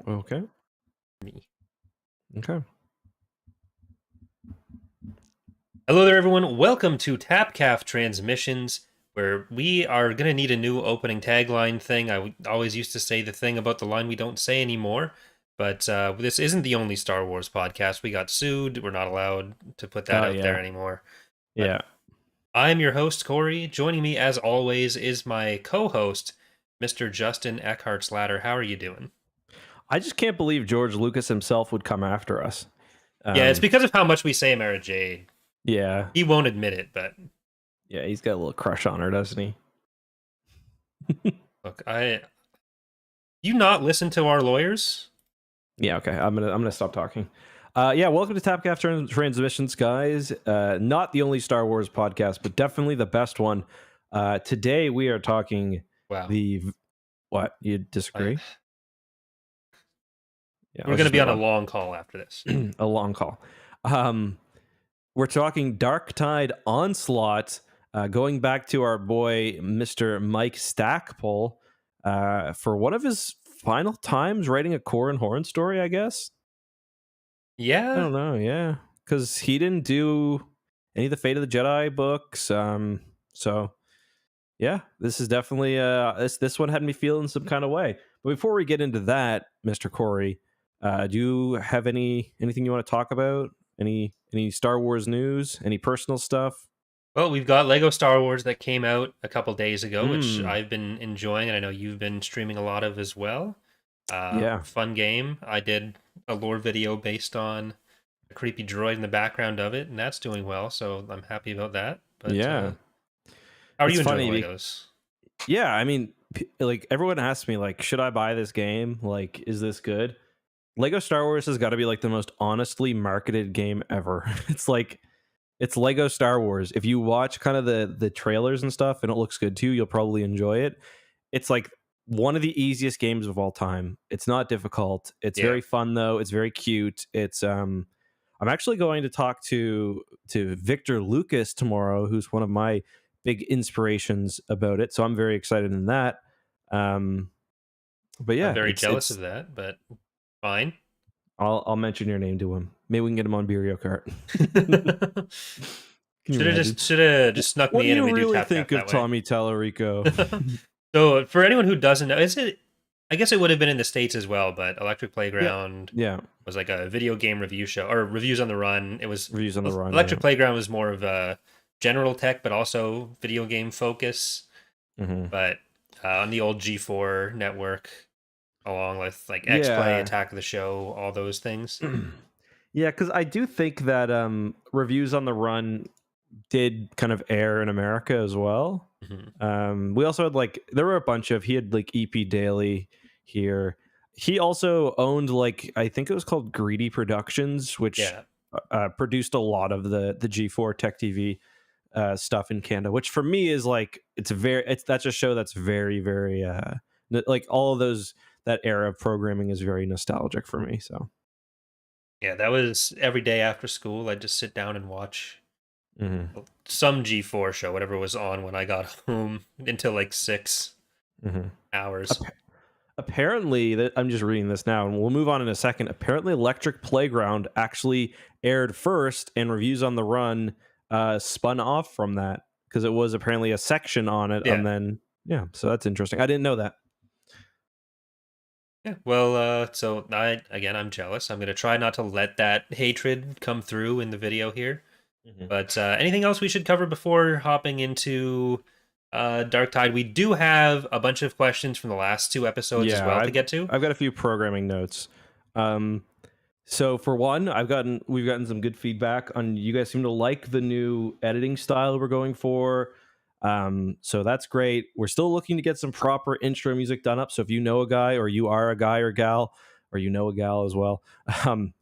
Okay. Me. Okay. Hello there, everyone. Welcome to Tapcaf Transmissions, where we are going to need a new opening tagline thing. I always used to say the thing about the line we don't say anymore, but this isn't the only Star Wars podcast. We got sued. We're not allowed to put that out there anymore. But Yeah. I'm your host, Corey. Joining me, as always, is my co-host, Mr. Justin EckhartsLadder. How are you doing? I just can't believe George Lucas himself would come after us. Yeah, it's because of how much we say Mara Jade. Yeah. He won't admit it, but Yeah, he's got a little crush on her, doesn't he? look, you not listen to our lawyers? Yeah, okay. I'm gonna stop talking. Yeah, welcome to Tapcaf Transmissions, guys. Not the only Star Wars podcast, but definitely the best one. Today we are talking Wow. What? You disagree? Yeah, we're going to be on a long call after this. A long call. We're talking Dark Tide Onslaught, going back to our boy, Mr. Mike Stackpole, for one of his final times writing a Corran Horn story, I guess. Yeah. I don't know, yeah. Because he didn't do any of the Fate of the Jedi books. So, yeah, this is definitely, this one had me feeling some kind of way. But before we get into that, Mr. Corey, do you have anything you want to talk about? Any Star Wars news? Any personal stuff? Well, we've got Lego Star Wars that came out a couple days ago, which I've been enjoying, and I know you've been streaming a lot of as well. Yeah. Fun game. I did a lore video based on a creepy droid in the background of it, and that's doing well, so I'm happy about that. But yeah. How are you enjoying Legos? Yeah, I mean, like, everyone asks me, like, should I buy this game? Like, is this good? Lego Star Wars has got to be like the most honestly marketed game ever. It's like, it's Lego Star Wars. If you watch kind of the trailers and stuff and it looks good to you, you'll probably enjoy it. It's like one of the easiest games of all time. It's not difficult. It's very fun though. It's very cute. It's I'm actually going to talk to Victor Lucas tomorrow, who's one of my big inspirations about it. So I'm very excited in that. But yeah, I'm very jealous of that, but fine. I'll mention your name to him. Maybe we can get him on Beerio Kart. Should have just snuck me in and we do Tapcaf that way. What do you really think of Tommy Tallarico? So for anyone who doesn't know, I guess it would have been in the States as well, but Electric Playground was like a video game review show, or Reviews on the Run. It was Reviews on the Run. Electric Playground was more of a general tech, but also video game focus. Mm-hmm. But on the old G4 network, along with like X-Play, Attack of the Show, all those things. Yeah, because I do think that Reviews on the Run did kind of air in America as well. Mm-hmm. We also had there were a bunch of, he had like EP Daily here. He also owned I think it was called Greedy Productions, which produced a lot of the G4 Tech TV stuff in Canada, which for me is that's a show that's very, very all of those, that era of programming is very nostalgic for me. So yeah, that was every day after school. I'd just sit down and watch some G4 show, whatever was on when I got home, until like 6 hours. Apparently, I'm just reading this now, and we'll move on in a second. Apparently, Electric Playground actually aired first, and Reviews on the Run spun off from that, because it was apparently a section on it, and then so that's interesting. I didn't know that. Yeah, well, so I'm jealous. I'm going to try not to let that hatred come through in the video here. But anything else we should cover before hopping into Dark Tide? We do have a bunch of questions from the last 2 episodes as well to get to. I've got a few programming notes. So for one, we've gotten some good feedback on, you guys seem to like the new editing style we're going for. So that's great. We're still looking to get some proper intro music done up. So if you know a guy, or you are a guy or gal, or you know a gal as well,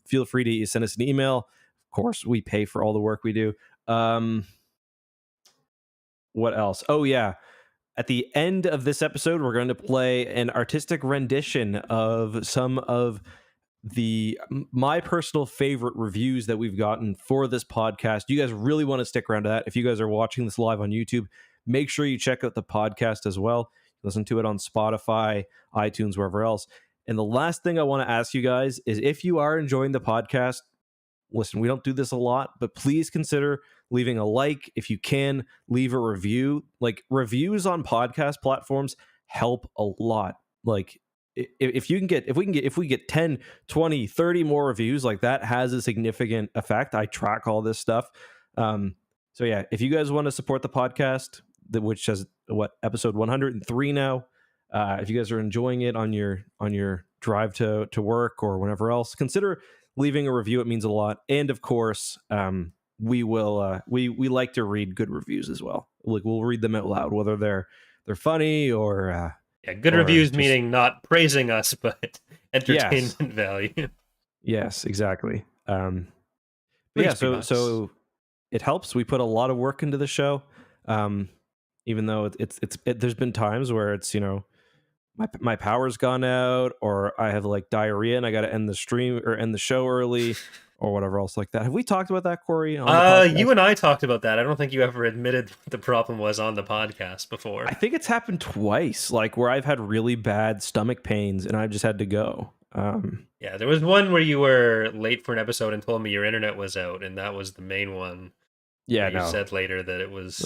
feel free to send us an email. Of course, we pay for all the work we do. What else? Oh yeah. At the end of this episode, we're going to play an artistic rendition of some of my personal favorite reviews that we've gotten for this podcast. You guys really want to stick around to that. If you guys are watching this live on YouTube, make sure you check out the podcast as well. Listen to it on Spotify, iTunes, wherever else. And the last thing I want to ask you guys is, if you are enjoying the podcast, listen, we don't do this a lot, but please consider leaving a like. If you can, leave a review. Like, reviews on podcast platforms help a lot. Like, if we get 10, 20, 30 more reviews, like, that has a significant effect. I track all this stuff. So yeah, if you guys want to support the podcast, which has episode 103 now, if you guys are enjoying it on your drive to work or whenever else, consider leaving a review. It means a lot. And of course, we will we like to read good reviews as well. Like, we'll read them out loud, whether they're funny or good or reviews, just, meaning not praising us, but entertainment yes, value. yes, exactly. But Please be yeah, nice. so it helps. We put a lot of work into the show, even though there's been times where it's, my power's gone out, or I have like diarrhea and I got to end the stream or end the show early, or whatever else like that. Have we talked about that, Corey, on the podcast? You and I talked about that. I don't think you ever admitted what the problem was on the podcast before. I think it's happened twice, like where I've had really bad stomach pains and I just had to go. Yeah, there was one where you were late for an episode and told me your internet was out, and that was the main one. Yeah, you said later that it was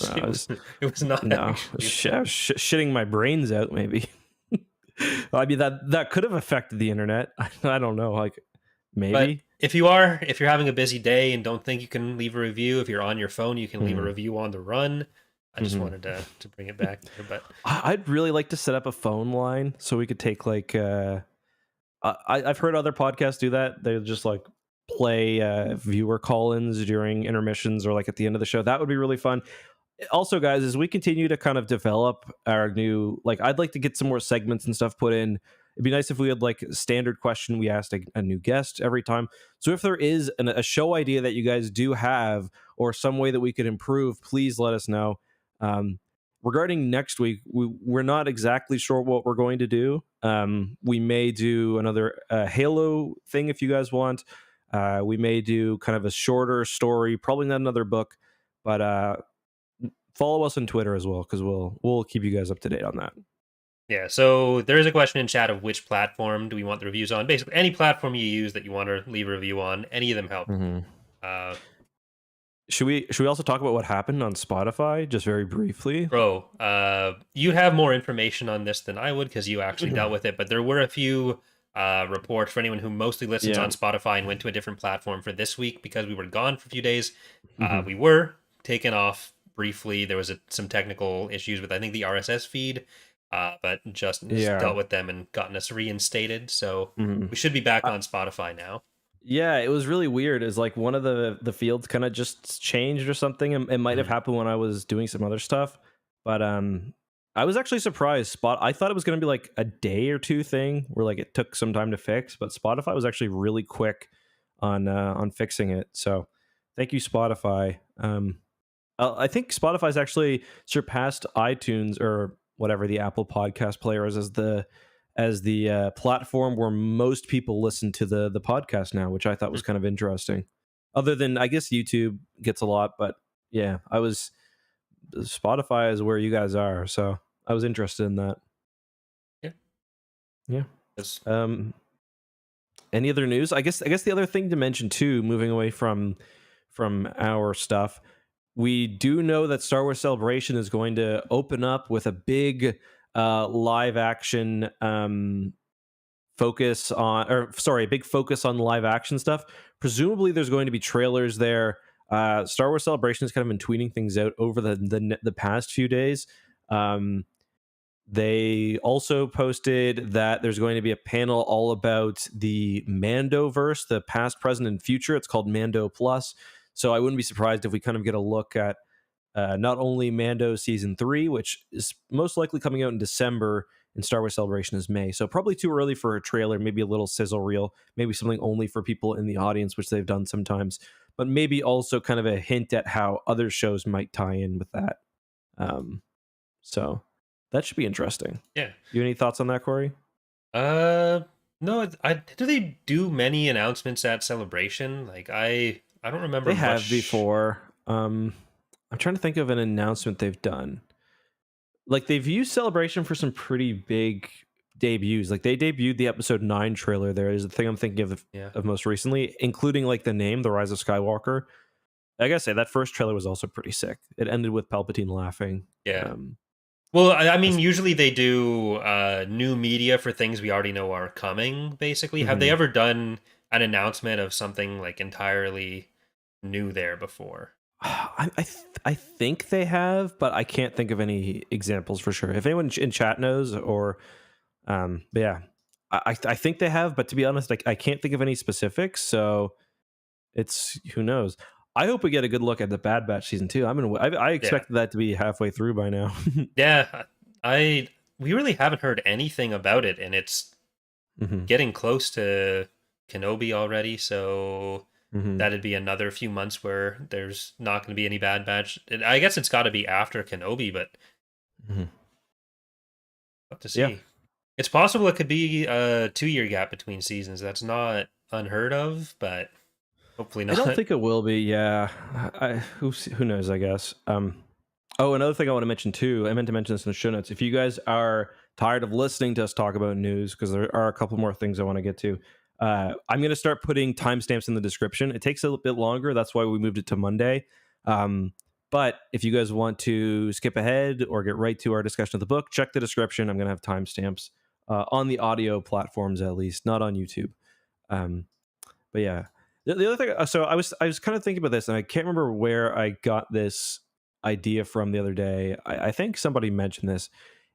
it was not. No, shitting my brains out, maybe. I mean, that could have affected the internet. I don't know, like, maybe. But if you're having a busy day and don't think you can leave a review, if you're on your phone, you can leave a review on the run. I just wanted to bring it back there, but I'd really like to set up a phone line so we could take like I've heard other podcasts do that. They just like play viewer call-ins during intermissions or like at the end of the show. That would be really fun. Also, guys, as we continue to kind of develop our new, like, I'd like to get some more segments and stuff put in. It'd be nice if we had like a standard question we asked a new guest every time. So if there is a show idea that you guys do have, or some way that we could improve, please let us know. Regarding next week, we're not exactly sure what we're going to do. We may do another Halo thing if you guys want. We may do kind of a shorter story, probably not another book, but follow us on Twitter as well, because we'll keep you guys up to date on that. Yeah, so there is a question in chat of which platform do we want the reviews on. Basically, any platform you use that you want to leave a review on, any of them help. Should we also talk about what happened on Spotify, just very briefly? Bro, you have more information on this than I would, because you actually dealt with it, but there were a few reports for anyone who mostly listens on Spotify and went to a different platform for this week, because we were gone for a few days. We were taken off briefly. There was some technical issues with, I think, the RSS feed, but Justin dealt with them and gotten us reinstated, so we should be back on Spotify now. Yeah, it was really weird. It's like one of the fields kind of just changed or something. It might have happened when I was doing some other stuff, but I was actually surprised. I thought it was going to be like a day or two thing where like it took some time to fix, but Spotify was actually really quick on fixing it. So thank you, Spotify. I think Spotify's actually surpassed iTunes or whatever the Apple podcast player is as the platform where most people listen to the podcast now, which I thought was kind of interesting. Other than, I guess, YouTube gets a lot, but yeah, Spotify is where you guys are, so I was interested in that. Yeah. Any other news? I guess the other thing to mention too, moving away from our stuff, we do know that Star Wars Celebration is going to open up with a big live action focus on, a big focus on live action stuff. Presumably there's going to be trailers there. Star Wars Celebration has kind of been tweeting things out over the past few days. They also posted that there's going to be a panel all about the Mandoverse, the past, present, and future. It's called Mando Plus. So I wouldn't be surprised if we kind of get a look at not only Mando Season 3, which is most likely coming out in December, and Star Wars Celebration is May. So probably too early for a trailer, maybe a little sizzle reel, maybe something only for people in the audience, which they've done sometimes, but maybe also kind of a hint at how other shows might tie in with that. So that should be interesting. Yeah. You have any thoughts on that, Corey? No. Do they do many announcements at Celebration? Like I don't remember. They have before. I'm trying to think of an announcement they've done. Like they've used Celebration for some pretty big debuts. Like they debuted the episode 9 trailer. There is the thing I'm thinking of most recently, including like the name, The Rise of Skywalker. I gotta say that first trailer was also pretty sick. It ended with Palpatine laughing. Yeah. Well, I mean, usually they do new media for things we already know are coming, basically. Have they ever done an announcement of something like entirely new there before? I think they have, but I can't think of any examples for sure. If anyone in chat knows, or but yeah, I think they have, but to be honest, I can't think of any specifics. So it's, who knows. I hope we get a good look at the Bad Batch season 2. I expected that to be halfway through by now. Yeah, we really haven't heard anything about it, and it's getting close to Kenobi already, so that'd be another few months where there's not going to be any Bad Batch. I guess it's got to be after Kenobi, but have to see. Yeah. It's possible it could be a 2-year gap between seasons. That's not unheard of, but hopefully not. I don't think it will be. Yeah, who knows? I guess. Oh, another thing I want to mention too. I meant to mention this in the show notes. If you guys are tired of listening to us talk about news, because there are a couple more things I want to get to, I'm going to start putting timestamps in the description. It takes a little bit longer. That's why we moved it to Monday. But if you guys want to skip ahead or get right to our discussion of the book, check the description. I'm going to have timestamps on the audio platforms, at least, not on YouTube. But yeah, the other thing. So I was kind of thinking about this, and I can't remember where I got this idea from the other day. I think somebody mentioned this.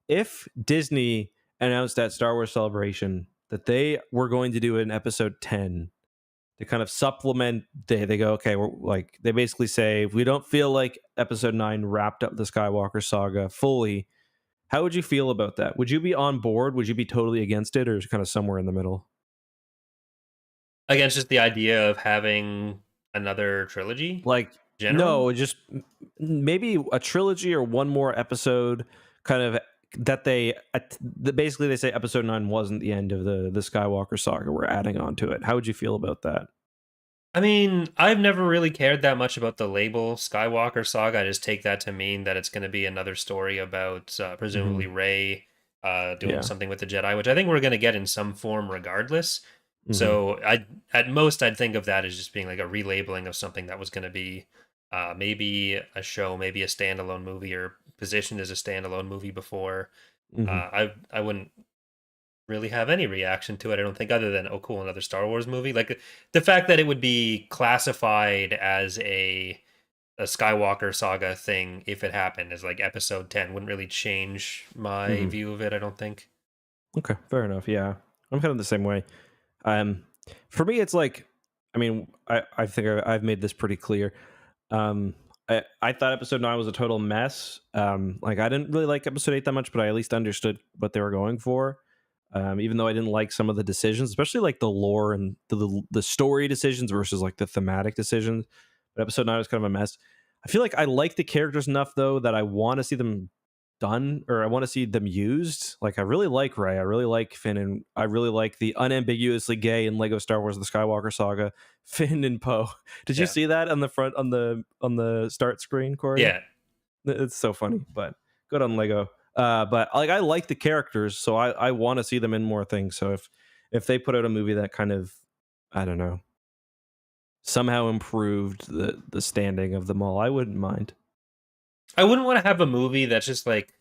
If Disney announced at Star Wars Celebration that they were going to do an episode 10 to kind of supplement, they go, okay, we're like, they basically say, if we don't feel like episode 9 wrapped up the Skywalker saga fully, how would you feel about that? Would you be on board? Would you be totally against it, or is it kind of somewhere in the middle? Again, it's just the idea of having another trilogy. Like, general? no, just maybe a trilogy or one more episode, kind of, that basically they say episode 9 wasn't the end of the Skywalker saga. We're adding on to it. How would you feel about that? I mean, I've never really cared that much about the label Skywalker Saga. I just take that to mean that it's going to be another story about presumably Rey doing something with the Jedi, which I think we're going to get in some form regardless. So at most I'd think of that as just being like a relabeling of something that was going to be maybe a show, maybe a standalone movie, or positioned as a standalone movie before. I wouldn't really have any reaction to it, I don't think, other than, oh cool, another Star Wars movie. Like the fact that it would be classified as a Skywalker saga thing if it happened as like episode 10 wouldn't really change my view of it, I don't think. Okay, fair enough. Yeah, I'm kind of the same way. For me, it's like, I mean, I think I've made this pretty clear. I thought episode 9 was a total mess. Like, I didn't really like episode 8 that much, but I at least understood what they were going for. Even though I didn't like some of the decisions, especially like the lore and the story decisions versus like the thematic decisions. But episode 9 was kind of a mess. I feel like I like the characters enough though that I want to see them done, or I want to see them used. Like, I really like Rey, I really like Finn, and I really like the unambiguously gay in Lego Star Wars: The Skywalker Saga, Finn and Poe. Did you see that on the front on the start screen, Corey? Yeah, it's so funny, but good on Lego. But like, I like the characters, so I want to see them in more things. So if they put out a movie that kind of, I don't know, somehow improved the standing of them all, I wouldn't mind. I wouldn't want to have a movie that's just like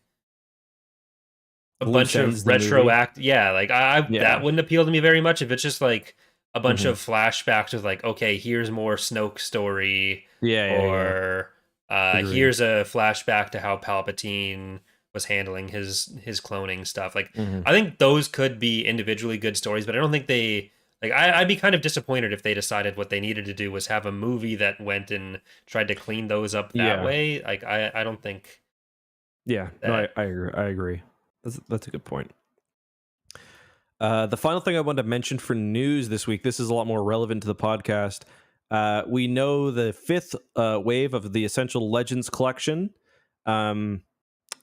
a Loose bunch of ends the movie. retroact. Yeah, like that wouldn't appeal to me very much if it's just like a bunch of flashbacks with like, okay, here's more Snoke story, or here's a flashback to how Palpatine was handling his cloning stuff. Like, I think those could be individually good stories, but I don't think they, like, I'd be kind of disappointed if they decided what they needed to do was have a movie that went and tried to clean those up that way. Like, I don't think. Yeah, no, I agree. That's a good point. The final thing I wanted to mention for news this week, this is a lot more relevant to the podcast. We know the 5th wave of the Essential Legends collection,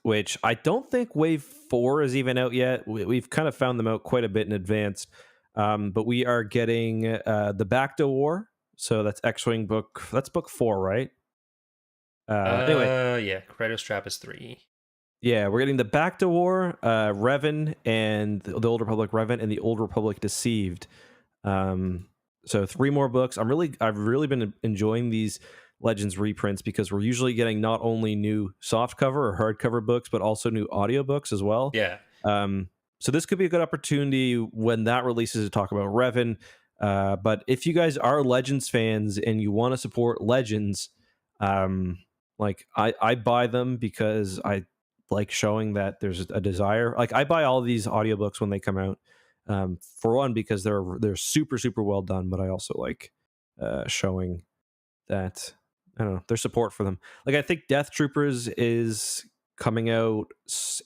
which I don't think wave 4 is even out yet. We've kind of found them out quite a bit in advance. But we are getting the Bacta War. So that's X-Wing book. That's book 4, right? Anyway. Yeah, Kratos Trap is 3. Yeah, we're getting the Back to War, Revan, and the Old Republic Revan, and the Old Republic Deceived. So 3 more books. I've really been enjoying these Legends reprints because we're usually getting not only new softcover or hardcover books, but also new audiobooks as well. Yeah. Um, so this could be a good opportunity when that releases to talk about Revan. But if you guys are Legends fans and you want to support Legends, like I buy them because I like showing that there's a desire. Like I buy all of these audiobooks when they come out. For one, because they're super super well done, but I also like showing that I don't know their support for them. Like I think Death Troopers is coming out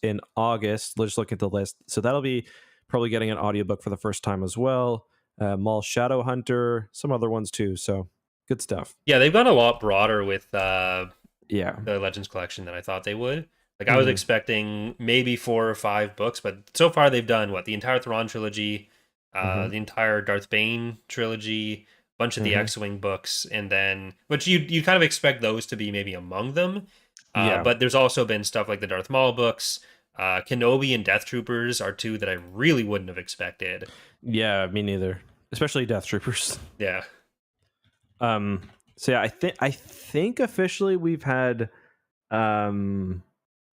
in August. Let's look at the list. So that'll be probably getting an audiobook for the first time as well. Maul Shadow Hunter, some other ones too. So good stuff. Yeah, they've gone a lot broader with Yeah. the Legends collection than I thought they would. Like I was Mhm. expecting maybe 4 or 5 books, but so far they've done what, the entire Thrawn trilogy, Mhm. the entire Darth Bane trilogy, bunch of the Mhm. X-wing books, and then which you kind of expect those to be maybe among them. Yeah. But there's also been stuff like the Darth Maul books. Kenobi and Death Troopers are two that I really wouldn't have expected. Yeah. Me neither. Especially Death Troopers. Yeah, Um. So yeah, I think officially we've had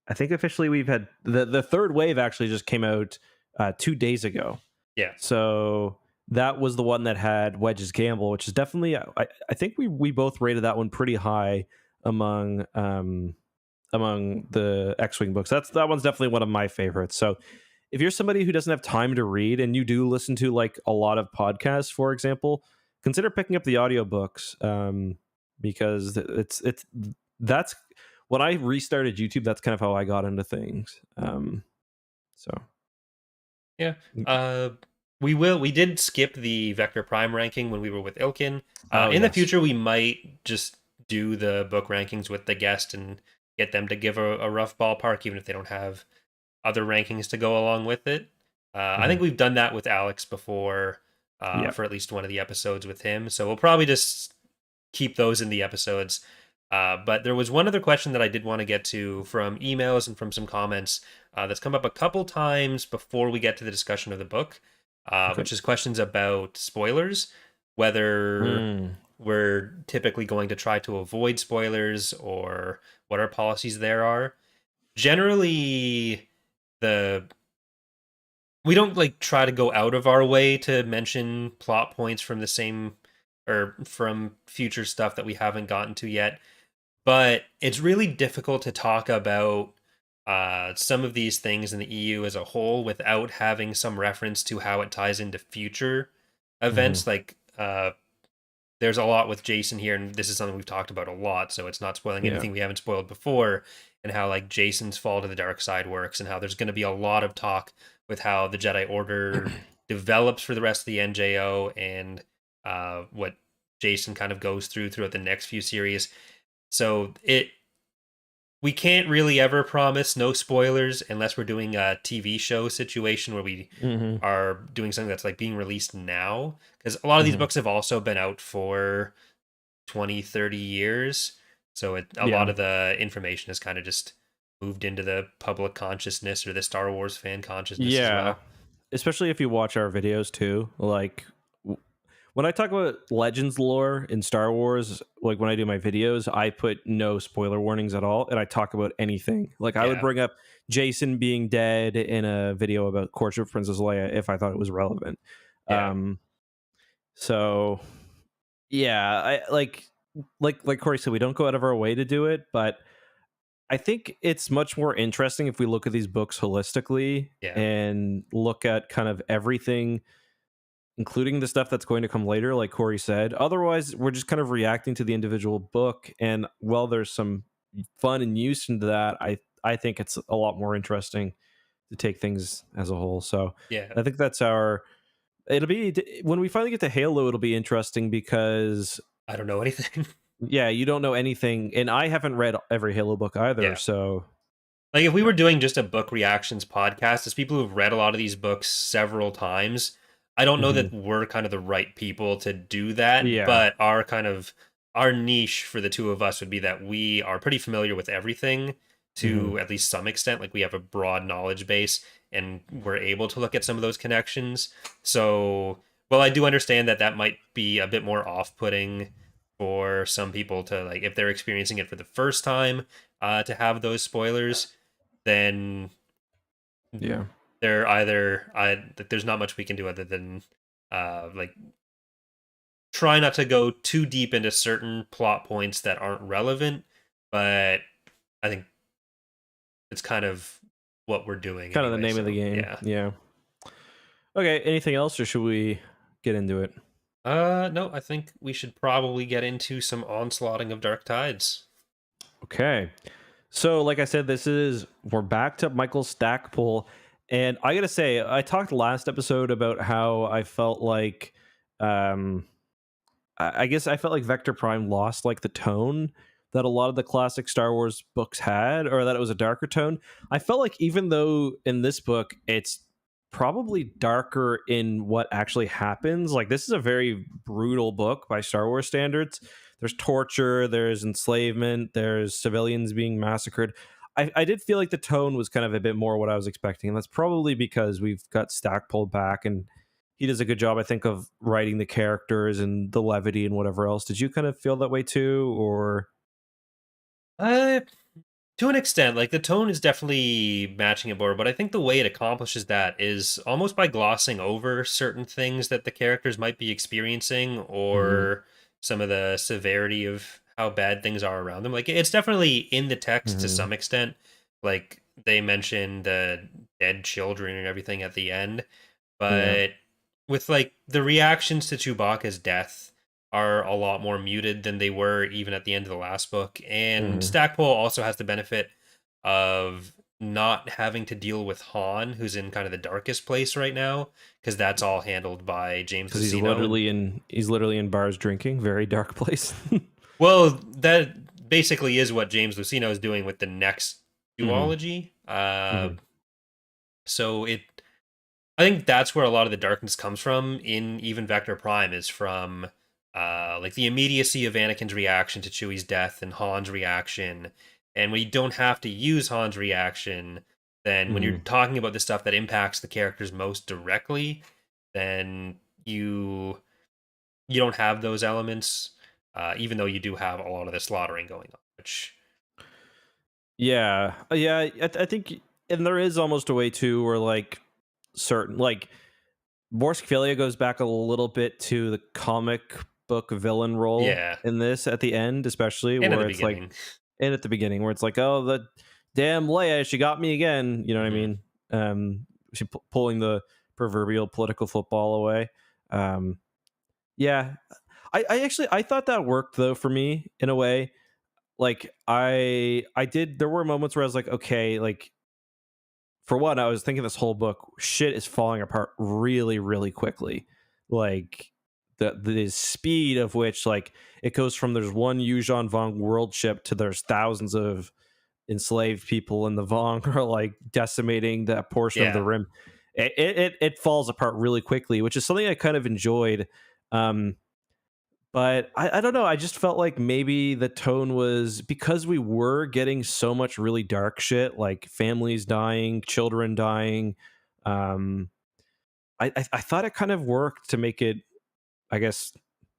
I think officially we've had the third wave actually just came out 2 days ago. yeah. So that was the one that had Wedge's Gamble, which is definitely I think we both rated that one pretty high among the X-wing books. That one's definitely one of my favorites. So if you're somebody who doesn't have time to read and you do listen to like a lot of podcasts, for example, consider picking up the audiobooks because it's that's when I restarted YouTube. That's kind of how I got into things. So Yeah. Uh, we did skip the Vector Prime ranking when we were with Ilkin. oh In the yes. future, we might just do the book rankings with the guest and get them to give a rough ballpark, even if they don't have other rankings to go along with it. I think Mhm. we've done that with Alex before, Yeah. for at least one of the episodes with him. So we'll probably just keep those in the episodes. But there was one other question that I did want to get to from emails and from some comments that's come up a couple times before we get to the discussion of the book, Okay. which is questions about spoilers, whether Mm. we're typically going to try to avoid spoilers or what our policies there are. Generally, the we don't like try to go out of our way to mention plot points from the same or from future stuff that we haven't gotten to yet, but it's really difficult to talk about some of these things in the EU as a whole without having some reference to how it ties into future Mhm. events. Like, there's a lot with Jason here, and this is something we've talked about a lot, so it's not spoiling Yeah. anything we haven't spoiled before, and how like Jason's fall to the dark side works, and how there's going to be a lot of talk with how the Jedi Order develops for the rest of the NJO, and what Jason kind of goes throughout the next few series. So we can't really ever promise no spoilers unless we're doing a TV show situation where we Mhm. are doing something that's like being released now, because a lot of these Mhm. books have also been out for 20, 30 years, so a lot Yeah. of the information has kind of just moved into the public consciousness or the Star Wars fan consciousness as Yeah. well. Especially if you watch our videos too. Like when I talk about Legends lore in Star Wars, like when I do my videos, I put no spoiler warnings at all and I talk about anything. Like I would Yeah, bring up Jason being dead in a video about Courtship of Princess Leia if I thought it was relevant. yeah. Um so yeah, I like Corey said, we don't go out of our way to do it, but I think it's much more interesting if we look at these books holistically Yeah. and look at kind of everything, including the stuff that's going to come later, like Corey said. Otherwise, we're just kind of reacting to the individual book. And while there's some fun and use into that, I think it's a lot more interesting to take things as a whole. So Yeah. I think that's our. It'll be when we finally get to Halo. It'll be interesting because I don't know anything. yeah, you don't know anything, and I haven't read every Halo book either. Yeah. So Like if we yeah. were doing just a book reactions podcast, as people who've read a lot of these books several times, I don't know Hmm. that we're kind of the right people to do that, Yeah. but our niche for the two of us would be that we are pretty familiar with everything. to at least some extent. Like, we have a broad knowledge base and we're able to look at some of those connections. So, well, I do understand that that might be a bit more off-putting for some people to, like, if they're experiencing it for the first time, to have those spoilers, then Yeah. they're either there's not much we can do other than like try not to go too deep into certain plot points that aren't relevant, but I think it's kind of what we're doing Kind of the anyway. name of So the game. yeah. Yeah. Okay. Anything else, or should we get into it? No, I think we should probably get into some onslaughting of dark tides. Okay. So, like I said, we're back to Michael Stackpole, and I gotta say, I talked last episode about how I felt like, um, I guess I felt like Vector Prime lost like the tone that a lot of the classic Star Wars books had, or that it was a darker tone. I felt like even though in this book it's probably darker in what actually happens, like this is a very brutal book by Star Wars standards. There's torture, there's enslavement, there's civilians being massacred. I did feel like the tone was kind of a bit more what I was expecting, and that's probably because we've got Stackpole back, and he does a good job, I think, of writing the characters and the levity and whatever else. Did you kind of feel that way too, or? Uh, to an extent, like the tone is definitely matching it more, but I think the way it accomplishes that is almost by glossing over certain things that the characters might be experiencing, Mhm, or some of the severity of how bad things are around them. Like, it's definitely in the text to mhm, some extent. Like, they mention the dead children and everything at the end, yeah, but with like the reactions to Chewbacca's death are a lot more muted than they were even at the end of the last book. And mhm, Stackpole also has the benefit of not having to deal with Han, who's in kind of the darkest place right now, because that's all handled by James because he's Luceno. And literally in bars drinking, very dark place. well, that basically is what James Luceno is doing with the next Mhm, duology. mhm, So I think that's where a lot of the darkness comes from in even Vector Prime, is from like the immediacy of Anakin's reaction to Chewie's death and Han's reaction. And when you don't have to use Han's reaction, then when you're mhm. talking about the stuff that impacts the characters most directly, then you don't have those elements, even though you do have a lot of the slaughtering going on, which Yeah, yeah. I think, and there is almost a way too, where like certain like Borskvalia goes back a little bit to the comic book villain role yeah, in this at the end, especially and at the where it's like, beginning. and at the beginning where it's like, oh, the damn Leia, she got me again. You know what I Hmm. mean? She pulling the proverbial political football away. Um, yeah, I actually I thought that worked though for me in a way. Like I did. There were moments where I was like, okay, like for one, I was thinking this whole book shit is falling apart really, really quickly. Like the speed of which like it goes from there's one Yuuzhan Vong world ship to there's thousands of enslaved people in the Vong are like decimating that portion of the Yeah. rim. It falls apart really quickly, which is something I kind of enjoyed. Um, but I don't know. I just felt like maybe the tone was because we were getting so much really dark shit, like families dying, children dying. Um, I thought it kind of worked to make it, I guess,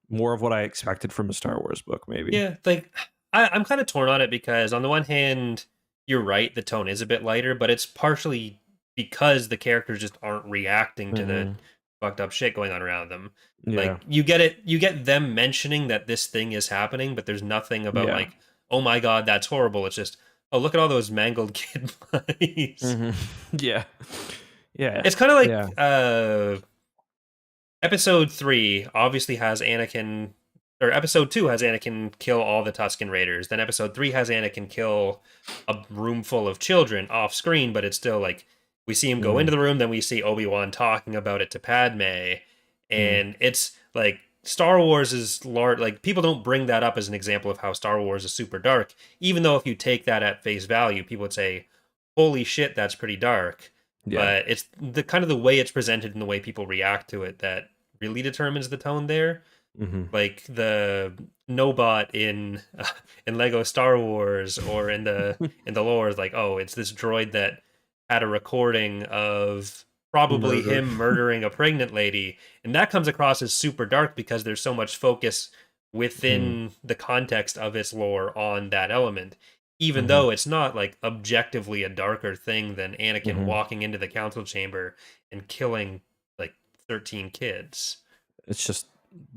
more of what I expected from a Star Wars book, maybe. Yeah, like I'm kind of torn on it because on the one hand, you're right, the tone is a bit lighter, but it's partially because the characters just aren't reacting to the Hmm. fucked up shit going on around them. Yeah, Like, you get them mentioning that this thing is happening, but there's nothing about yeah, like, oh my god, that's horrible. It's just, oh, look at all those mangled kid bodies. hmm yeah, yeah, It's kind of like yeah. Episode 3 obviously has Anakin, or Episode 2 has Anakin kill all the Tusken Raiders. Then Episode 3 has Anakin kill a room full of children off screen, but it's still like we see him go Hmm. into the room, then we see Obi-Wan talking about it to Padme, Hmm. and it's like Star Wars is large. Like, people don't bring that up as an example of how Star Wars is super dark, even though if you take that at face value, people would say, "Holy shit, that's pretty dark." Yeah. But it's the kind of the way it's presented and the way people react to it that really determines the tone there. Hmm. Like, the Nobot in in Lego Star Wars or in the lore is like, oh, it's this droid that had a recording of probably Murder. him murdering a pregnant lady, and that comes across as super dark because there's so much focus Mm, within the context of its lore on that element, even mhm, though it's not like objectively a darker thing than Anakin mhm. walking into the council chamber and killing like 13 kids. It's just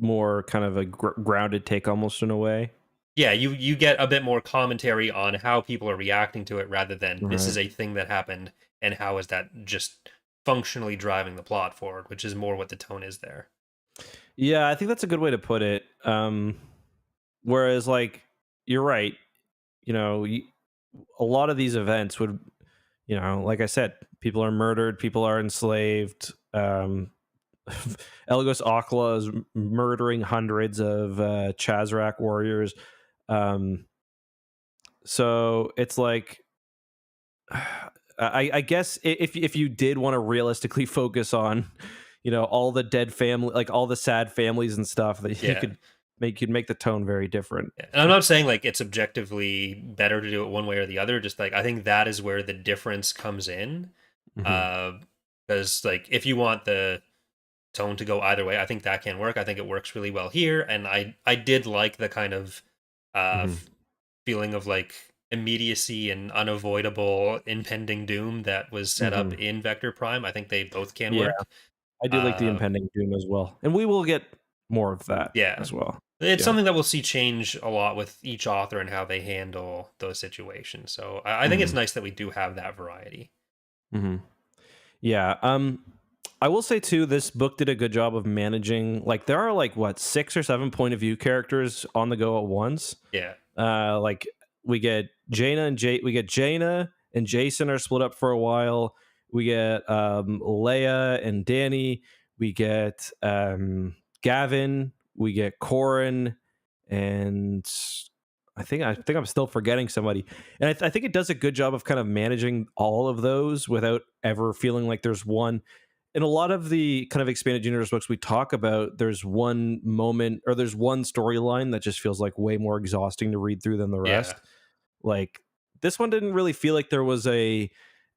more kind of a grounded take, almost in a way. Yeah, you get a bit more commentary on how people are reacting to it rather than this is Right. a thing that happened and how is that just functionally driving the plot forward, which is more what the tone is there. Yeah, I think that's a good way to put it. Whereas, like, you're right. You know, a lot of these events would, like I said, people are murdered, people are enslaved. Elgos Akla is murdering hundreds of Chazrak warriors. Um, so it's like, I guess if you did want to realistically focus on, all the dead family, like all the sad families and stuff, that you Yeah. could make the tone very different. Yeah. And I'm not saying like it's objectively better to do it one way or the other, just like I think that is where the difference comes in. Hmm. Uh because like if you want the tone to go either way, I think that can work. I think it works really well here and I did like the kind of Hmm. feeling of like immediacy and unavoidable impending doom that was set up Hmm. in Vector Prime. I think they both can Yeah, work. I do like the Uh, impending doom as well, and we will get more of that yeah, as well. it's Yeah. something that we'll see change a lot with each author and how they handle those situations. So I think it's Hmm. nice that we do have that variety. Hmm. Yeah. I will say too, this book did a good job of managing. Like, there are like what 6 or 7 point of view characters on the go at once. Yeah, Like, we get Jaina and Jason are split up for a while. We get Leia and Danny. We get Gavin. We get Corin, and I think I'm still forgetting somebody. And I think it does a good job of kind of managing all of those without ever feeling like there's one. In a lot of the kind of expanded universe books we talk about, there's one moment or there's one storyline that just feels like way more exhausting to read through than the yeah, rest. Like, this one didn't really feel like there was a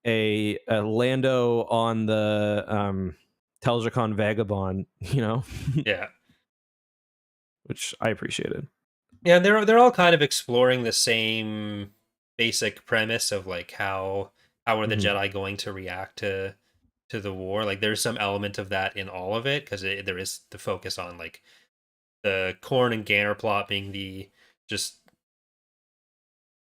Lando on the Telgicon Vagabond, yeah, which I appreciated. yeah. And they're all kind of exploring the same basic premise of like how are the Hmm. Jedi going to react to the war. Like there's some element of that in all of it because there is the focus on like the Korn and Ganner plot being the just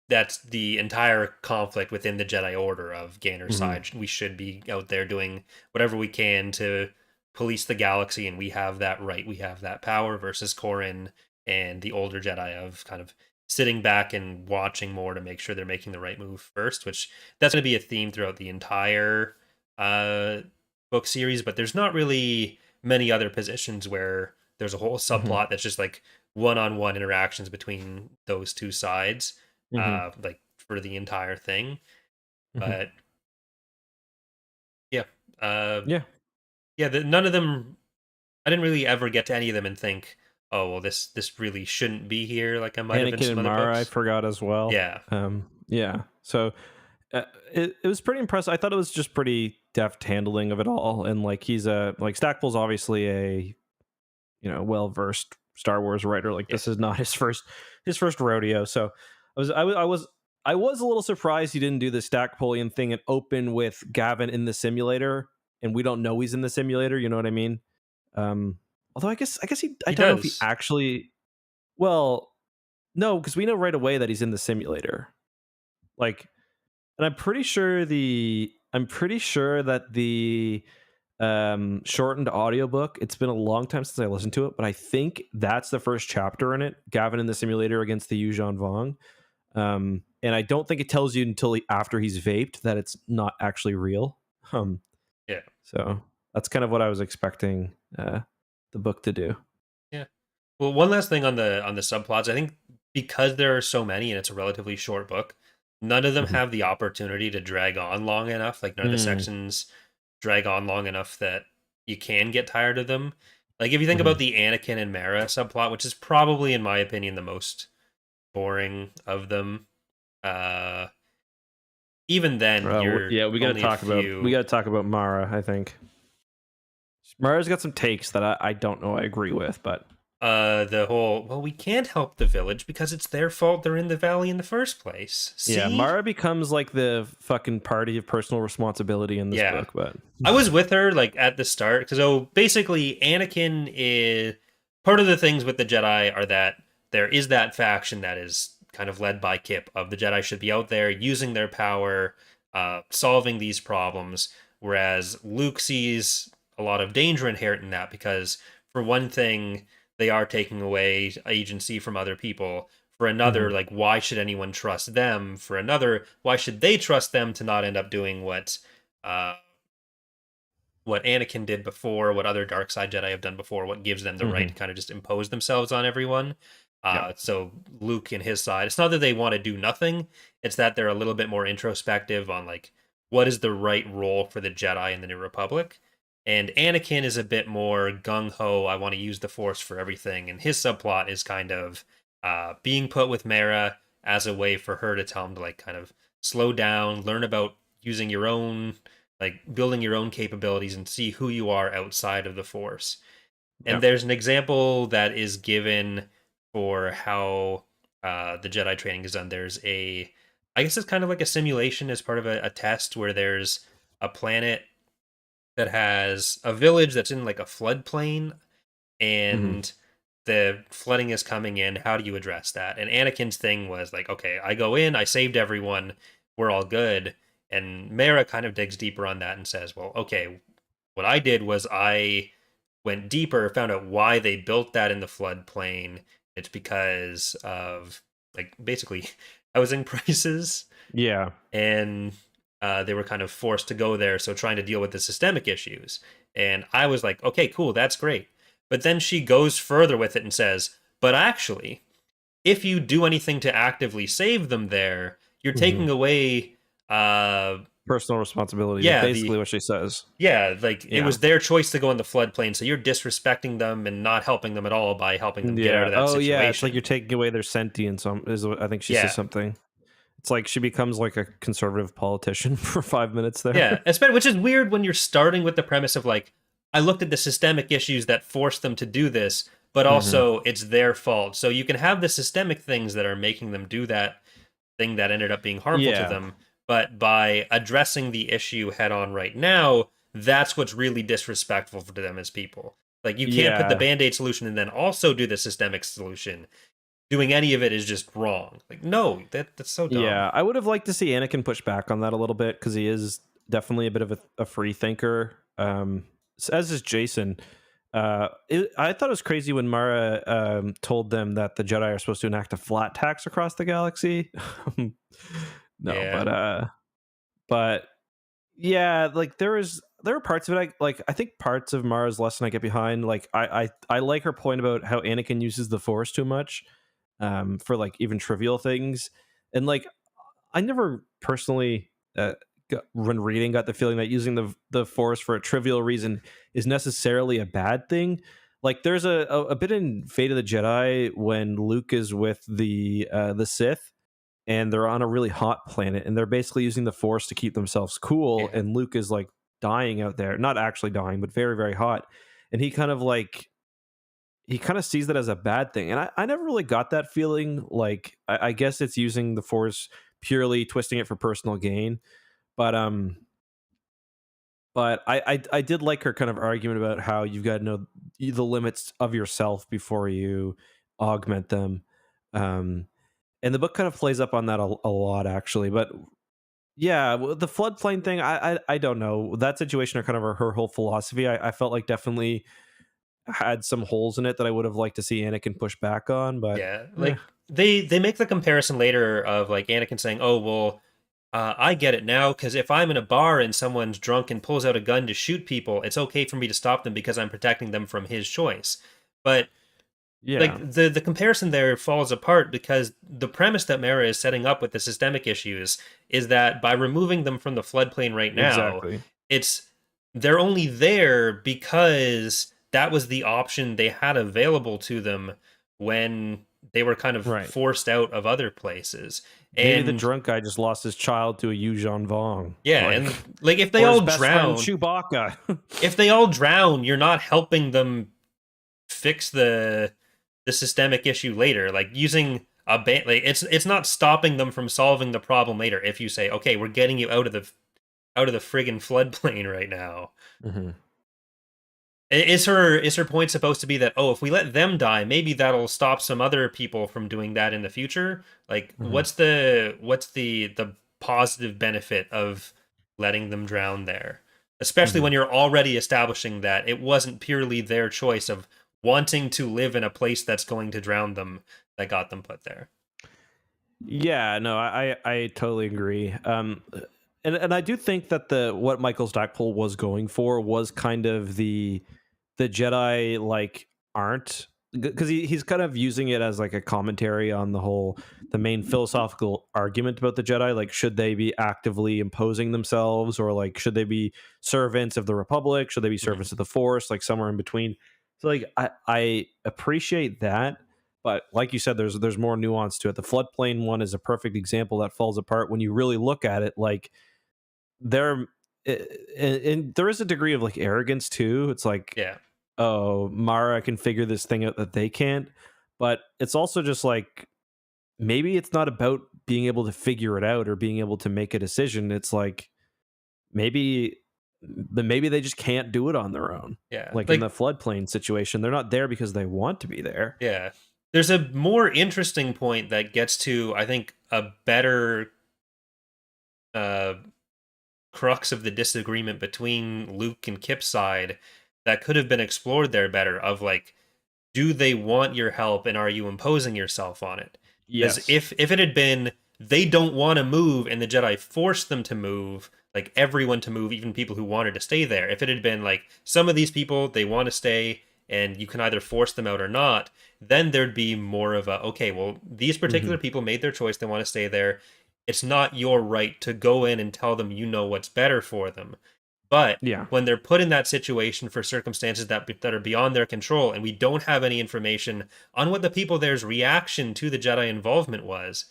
that's the entire conflict within the Jedi Order of Ganner's Hmm. side. We should be out there doing whatever we can to police the galaxy, and we have that right. We have that power versus Corrin and the older Jedi of kind of sitting back and watching more to make sure they're making the right move first. Which that's going to be a theme throughout the entire uh, book series. But there's not really many other positions where there's a whole Hmm. subplot that's just like one-on-one interactions between those two sides Hmm. like for the entire thing. Hmm. But yeah, uh, Yeah. yeah, none of them. I didn't really ever get to any of them and think, oh well, this really shouldn't be here. Like I might have in Anakin some and other Mara, I books. forgot as well. Yeah, Yeah. So it was pretty impressive. I thought it was just pretty deft handling of it all. And like, Stackpole's obviously a, well versed Star Wars writer. Like, yeah, this is not his first rodeo. So I was a little surprised he didn't do the Stackpolian thing and open with Gavin in the simulator, and we don't know he's in the simulator. You know what I mean? Um, Although I he don't know if he does. actually. Well, no, because we know right away that he's in the simulator. Like, and I'm pretty sure that the shortened audiobook, it's been a long time since I listened to it, but I think that's the first chapter in it, Gavin in the simulator against the Yuuzhan Vong. And I don't think it tells you until after he's vaped that it's not actually real. Um, Yeah, so that's kind of what I was expecting the book to do. yeah. Well, one last thing on the subplots. I think because there are so many and it's a relatively short book, none of them Mhm. have the opportunity to drag on long enough. Like none of the Mm, sections drag on long enough that you can get tired of them. Like, if you think about Mhm. the Anakin and Mara subplot, which is probably, in my opinion, the most boring of them, uh, even then, you're Yeah, only a we few. gotta talk about Mara. I think Mara's got some takes that I don't know I agree with, but The whole, well, we can't help the village because it's their fault they're in the valley in the first place. yeah, See? Mara becomes like the fucking party of personal responsibility in this Yeah. book. But I was with her like at the start because basically Anakin is part of the things with the Jedi are that there is that faction that is kind of led by Kip of the Jedi should be out there using their power, solving these problems, whereas Luke sees a lot of danger inherent in that because for one thing they are taking away agency from other people. For another, Mhm. like why should anyone trust them? For another, why should they trust them to not end up doing uh, what Anakin did before, what other dark side Jedi have done before, what gives them the right Mhm. to kind of just impose themselves on everyone. Yeah. So Luke and his side, it's not that they want to do nothing, it's that they're a little bit more introspective on like what is the right role for the Jedi in the New Republic. And Anakin is a bit more gung ho. I want to use the Force for everything, and his subplot is kind of being put with Mara as a way for her to tell him to like kind of slow down, learn about using your own like building your own capabilities and see who you are outside of the force. Yeah. And there's an example that is given for how the Jedi training is done. I guess it's kind of like a simulation as part of a test where there's a planet that has a village that's in like a floodplain Mhm. and the flooding is coming in. How do you address that? And Anakin's thing was like, okay, I go in, I saved everyone, we're all good. And Mara kind of digs deeper on that and says, well, okay, what I did was I went deeper, found out why they built that in the floodplain. It's because of like basically housing prices Yeah. and they were kind of forced to go there. So trying to deal with the systemic issues. And I was like, okay, cool, that's great. But then she goes further with it and says, but actually, if you do anything to actively save them there, you're taking Mhm. away, Personal responsibility is yeah, basically what she says. like it Yeah. was their choice to go in the floodplain. So you're disrespecting them and not helping them at all by helping them get out Yeah. of that Oh, yeah. It's like you're situation. taking away their sentience. Is what I think she says Yeah. something. It's like she becomes like a conservative politician for 5 minutes there. Yeah, especially which is weird when you're starting with the premise of like, I looked at the systemic issues that forced them to do this, but Mhm. also it's their fault. So you can have the systemic things that are making them do that thing that ended up being harmful to Yeah. them, but by addressing the issue head on right now, that's what's really disrespectful to them as people. Like you can't put the Yeah. band-aid solution and then also do the systemic solution. Doing any of it is just wrong. Like no, that's so dumb. Yeah. I would have liked to see Anakin push back on that a little bit because he is definitely a bit of a free thinker. As is Jason. I thought it was crazy when Mara told them that the Jedi are supposed to enact a flat tax across the galaxy. No, Yeah. but yeah, like there are parts of it I think parts of Mara's lesson I get behind. Like I like her point about how Anakin uses the Force too much for like even trivial things, and like I never personally when reading got the feeling that using the Force for a trivial reason is necessarily a bad thing. Like there's a bit in Fate of the Jedi when Luke is with the Sith and they're on a really hot planet and they're basically using the Force to keep themselves cool, Yeah. and Luke is like dying out there, not actually dying but very very hot, and he kind of sees that as a bad thing. And I never really got that feeling. Like I guess it's using the Force purely twisting it for personal gain. But I did like her kind of argument about how you've got to know the limits of yourself before you augment them. Um, and the book kind of plays up on that a lot actually. But yeah, the floodplain thing, I don't know. That situation or kind of her whole philosophy, I felt like definitely had some holes in it that I would have liked to see Anakin push back on, but Yeah, yeah. like they make the comparison later of like Anakin saying, "Oh well, I get it now because if I'm in a bar and someone's drunk and pulls out a gun to shoot people, it's okay for me to stop them because I'm protecting them from his choice." But like Yeah, the comparison there falls apart because the premise that Mara is setting up with the systemic issues is that by removing them from the floodplain right now, exactly. it's they're only there because that was the option they had available to them when they were kind of Right. forced out of other places. Maybe the And drunk guy just lost his child to a Yuuzhan Vong. yeah, Like, and like if they or his all best friend drown, Chewbacca. you're not helping them fix the systemic issue later. Like using a like it's not stopping them from solving the problem later. If you say, okay, we're getting you out of the friggin' floodplain right now. Mhm. Is her point supposed to be that, oh, if we let them die, maybe that'll stop some other people from doing that in the future? Like, Mhm. what's the positive benefit of letting them drown there? Especially Mhm. when you're already establishing that it wasn't purely their choice of wanting to live in a place that's going to drown them that got them put there. Yeah, no, I totally agree. And I do think that the what Michael Stackpole was going for was kind of the Jedi like aren't, because he's kind of using it as like a commentary on the main philosophical argument about the Jedi. Like, should they be actively imposing themselves, or like should they be servants of the Republic? Should they be Mhm. servants of the Force? Like somewhere in between. So like I appreciate that, but like you said, there's more nuance to it. The floodplain one is a perfect example that falls apart when you really look at it. Like there, and there is a degree of like arrogance too. It's like, Yeah, oh, Mara can figure this thing out that they can't. But it's also just like, maybe it's not about being able to figure it out or being able to make a decision. It's like maybe, but maybe they just can't do it on their own. yeah. Like in the Like, floodplain situation, they're not there because they want to be there. yeah. There's a more interesting point that gets to, I think, a better uh crux of the disagreement between Luke and Kip's side that could have been explored there better, of like, do they want your help and are you imposing yourself on it? Because Yes. if it had been they don't want to move and the Jedi forced them to move, like everyone to move, even people who wanted to stay there. If it had been like some of these people they want to stay and you can either force them out or not, then there'd be more of a, okay, well, these particular Hmm. people made their choice, they want to stay there. It's not your right to go in and tell them you know what's better for them. But Yeah. when they're put in that situation for circumstances that are beyond their control, and we don't have any information on what the people there's reaction to the Jedi involvement was,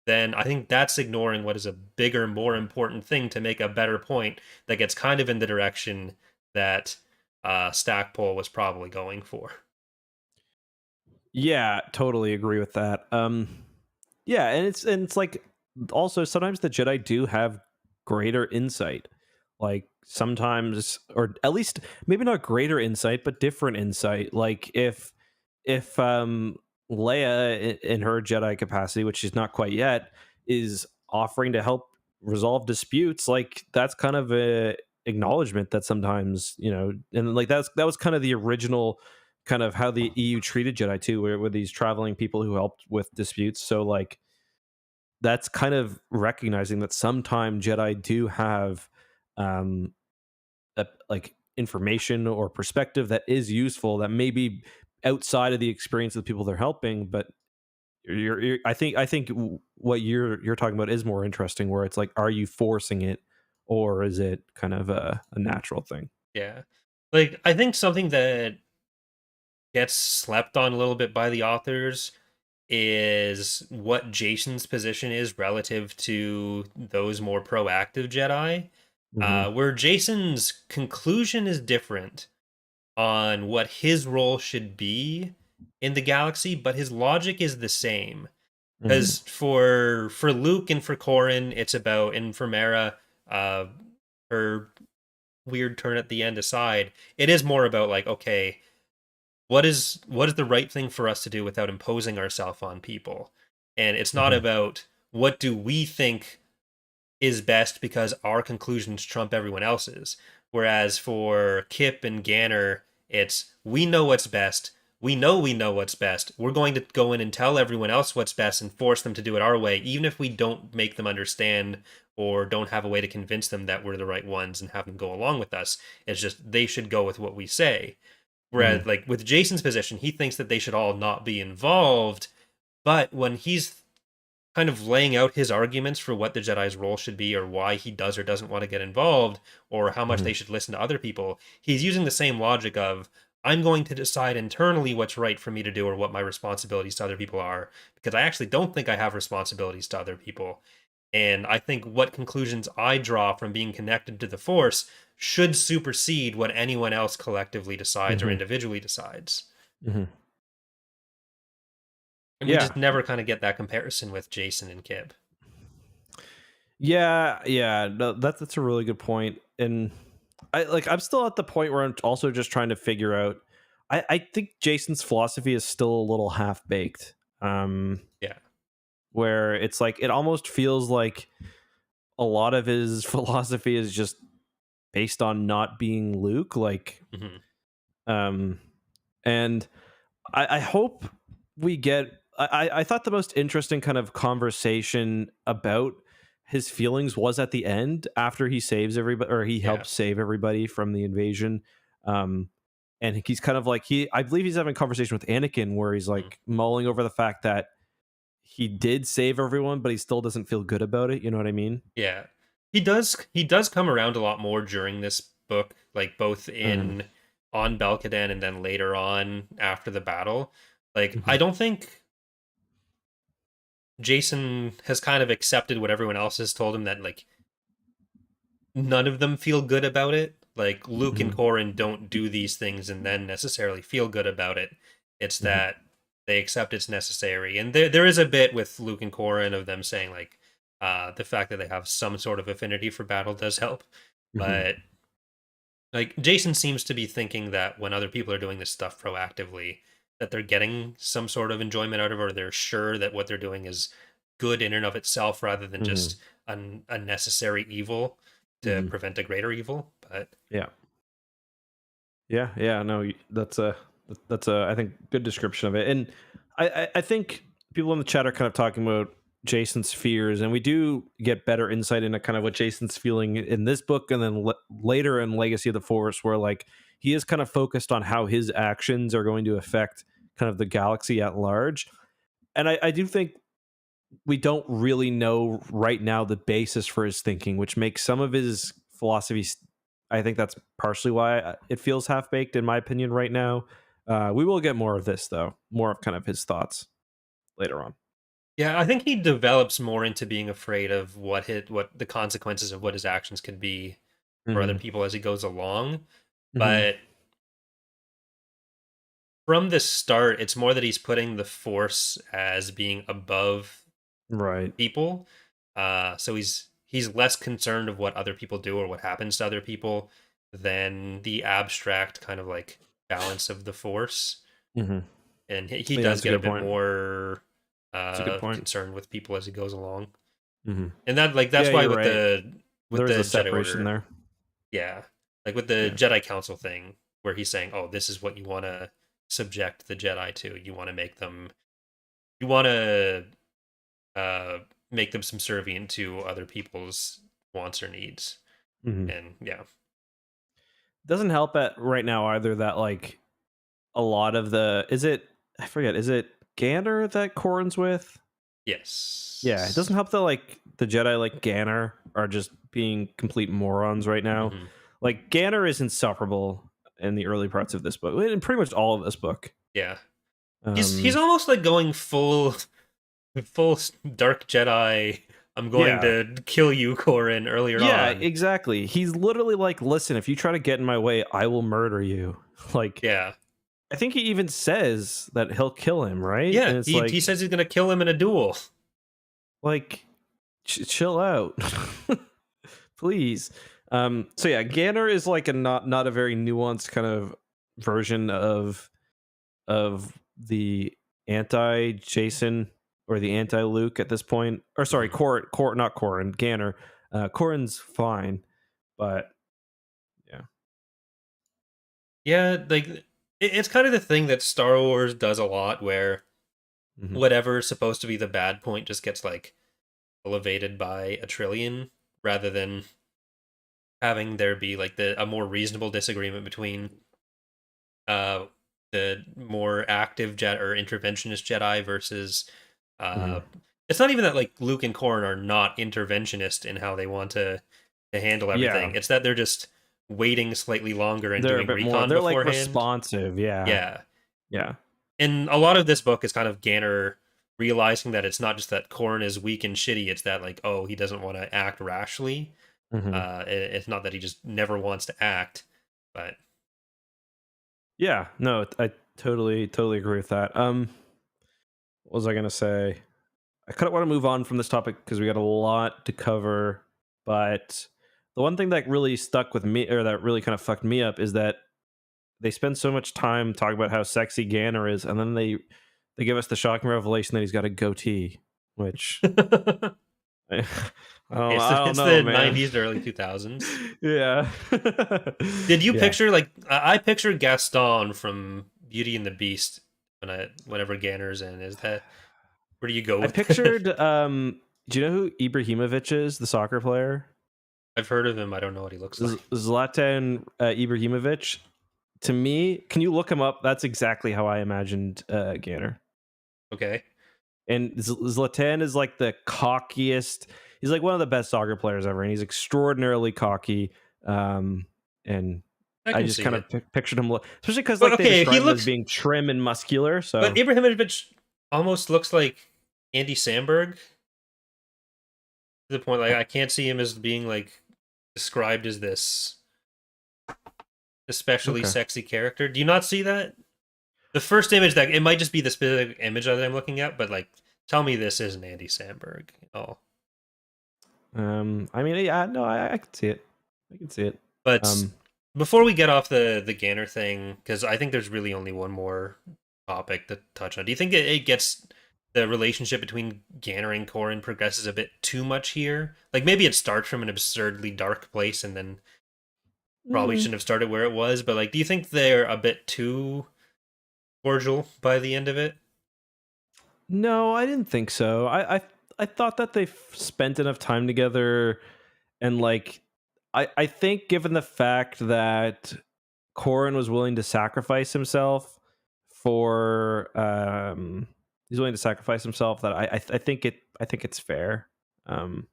then I think that's ignoring what is a bigger, more important thing to make a better point that gets kind of in the direction that Stackpole was probably going for. Yeah, totally agree with that. Yeah, and it's like, also sometimes the Jedi do have greater insight. Like sometimes, or at least maybe not greater insight, but different insight. Like if Leia in her Jedi capacity, which she's not quite yet, is offering to help resolve disputes, like that's kind of a acknowledgement that sometimes, and like that was kind of the original kind of how the EU treated Jedi too, where with these traveling people who helped with disputes. So like that's kind of recognizing that sometime Jedi do have um like information or perspective that is useful, that may be outside of the experience of the people they're helping. But I think what you're talking about is more interesting, where it's like, are you forcing it, or is it kind of a natural thing? Yeah. Like, I think something that gets slept on a little bit by the authors is what Jason's position is relative to those more proactive Jedi. Hmm. Where Jason's conclusion is different on what his role should be in the galaxy, but his logic is the same. Hmm. Because for Luke and for Corrin, it's about, and for Mara, uh, her weird turn at the end aside, it is more about like, okay, what is the right thing for us to do without imposing ourselves on people? And it's not Hmm. about what do we think is best because our conclusions trump everyone else's. Whereas for Kip and Ganner, it's we know what's best. We know what's best. We're going to go in and tell everyone else what's best and force them to do it our way, even if we don't make them understand or don't have a way to convince them that we're the right ones and have them go along with us. It's just they should go with what we say. Hmm. Whereas, like with Jason's position, he thinks that they should all not be involved. But when he's kind of laying out his arguments for what the Jedi's role should be, or why he does or doesn't want to get involved, or how much Hmm. they should listen to other people, he's using the same logic of I'm going to decide internally what's right for me to do or what my responsibilities to other people are, because I actually don't think I have responsibilities to other people. And I think what conclusions I draw from being connected to the Force should supersede what anyone else collectively decides or Hmm. individually decides. Hmm. And we Yeah. just never kind of get that comparison with Jason and Kib. Yeah. No, that's a really good point. And I'm still at the point where I'm also just trying to figure out. I think Jason's philosophy is still a little half baked. Yeah. Where it's like it almost feels like a lot of his philosophy is just based on not being Luke. Hmm. Um, and I hope we get. I thought the most interesting kind of conversation about his feelings was at the end after he saves everybody, or he Yeah. helps save everybody from the invasion. Um, and he's kind of like I believe he's having a conversation with Anakin where he's Mhm. like mulling over the fact that he did save everyone, but he still doesn't feel good about it. You know what I mean? Yeah. He does come around a lot more during this book, like both Mm-hmm. in on Belkaden and then later on after the battle. Like Mm-hmm. I don't think Jason has kind of accepted what everyone else has told him, that like none of them feel good about it. Like Luke and Mm-hmm. Corrin don't do these things and then necessarily feel good about it. It's Mm-hmm. that they accept it's necessary. And there is a bit with Luke and Corrin of them saying like the fact that they have some sort of affinity for battle does help. Mm-hmm. But like Jason seems to be thinking that when other people are doing this stuff proactively, that they're getting some sort of enjoyment out of it, or they're sure that what they're doing is good in and of itself rather than Mm-hmm. just an unnecessary evil to Mm-hmm. prevent a greater evil. But Yeah. Yeah. No, that's a I think good description of it. And I think people in the chat are kind of talking about Jason's fears, and we do get better insight into kind of what Jason's feeling in this book, and then later in Legacy of the Force, where like he is kind of focused on how his actions are going to affect kind of the galaxy at large. And I do think we don't really know right now the basis for his thinking, which makes some of his philosophies. I think that's partially why it feels half baked, in my opinion, right now. We will get more of this, though, more of kind of his thoughts later on. yeah, I think he develops more into being afraid of what the consequences of what his actions could be for other Hmm. people as he goes along. Hmm. But from the start, it's more that he's putting the Force as being above Right. people. So he's less concerned of what other people do or what happens to other people than the abstract kind of like balance of the Force. Hmm. And he Yeah, does that's a get a good bit point. more That's a good point. concerned with people as he goes along. Hmm. And Yeah, that's why you're with right. There's the a Jedi separation Order, there. yeah, like with the Yeah. Jedi Council thing, where he's saying, "Oh, this is what you want to subject the Jedi to. You want to make them, you want to uh, make them subservient to other people's wants or needs." Hmm. And yeah, Doesn't help at right now either that like a lot of the is it I forget, is it Gander that Corrin's with? Yeah, it doesn't yes, help that like the Jedi like Ganner are just being complete morons right now. hmm, Like Ganner is insufferable in the early parts of this book, in pretty much all of this book. yeah. He's Um, almost like going full Dark Jedi. I'm going yeah, to kill you, Corin, earlier yeah, on. exactly. He's literally like, listen, if you try to get in my way, I will murder you. Like, Yeah, I think he even says that he'll kill him, right? yeah. And it's He says he's gonna kill him in a duel. like, chill out. Please. So yeah, Ganner is like a not a very nuanced kind of version of the anti Jason or the anti Luke at this point. Or sorry, Mhm. Not Corin, Ganner. Corin's fine, but yeah. Yeah, like it's kind of the thing that Star Wars does a lot, where Hmm. whatever's supposed to be the bad point just gets like elevated by a trillion, rather than having there be like a more reasonable disagreement between uh the more active Jedi or interventionist Jedi versus Hmm. uh it's not even that like Luke and Corrin are not interventionist in how they want to handle Yeah. everything. It's that they're just waiting slightly longer and They're a doing bit more. recon They're like beforehand. responsive. Yeah. Yeah. Yeah. And a lot of this book is kind of Ganner realizing that it's not just that Corrin is weak and shitty, it's that, like, oh, he doesn't want to act rashly. Hmm. It's not that he just never wants to act, but Yeah. No, I totally agree with that. What was I gonna say? I kind of want to move on from this topic because we got a lot to cover. But the one thing that really stuck with me, or that really kind of fucked me up, is that they spend so much time talking about how sexy Ganner is, and then they give us the shocking revelation that he's got a goatee, which I, I don't it's know, the man. 90s to early 2000s. Yeah. Did you Yeah. picture, like, I pictured Gaston from Beauty and the Beast whenever Ganner's in? Is that where do you go I with it? pictured do you know who Ibrahimovic is, the soccer player? I've heard of him. I don't know what he looks like. Zlatan Ibrahimovic. To me, can you look him up? That's exactly how I imagined Ganner. Okay. And Zlatan is like the cockiest. He's like one of the best soccer players ever, and he's extraordinarily cocky. And I I can just see kind of it. pictured him, especially because But like they okay, he describe him as looks. being trim and muscular. But So Ibrahimovic almost looks like Andy Samberg to the point, like, I can't see him as being, like, described as this especially okay, sexy character. Do you not see that? The first image, that it might just be the specific image that I'm looking at, but, like, tell me this isn't Andy Samberg. Oh, I mean, yeah, no, I can see it. I can see it. but Um, before we get off the Ganner thing, because I think there's really only one more topic to touch on. Do you think it gets the relationship between Ganner and Corrin progresses a bit too much here? Like, maybe it starts from an absurdly dark place and then probably mm, shouldn't have started where it was, but, like, do you think they're a bit too cordial by the end of it? no, I didn't think so. I thought that they spent enough time together, and like, I think given the fact that Corrin was willing to sacrifice himself for he's willing to sacrifice himself, that I think it's fair. Um,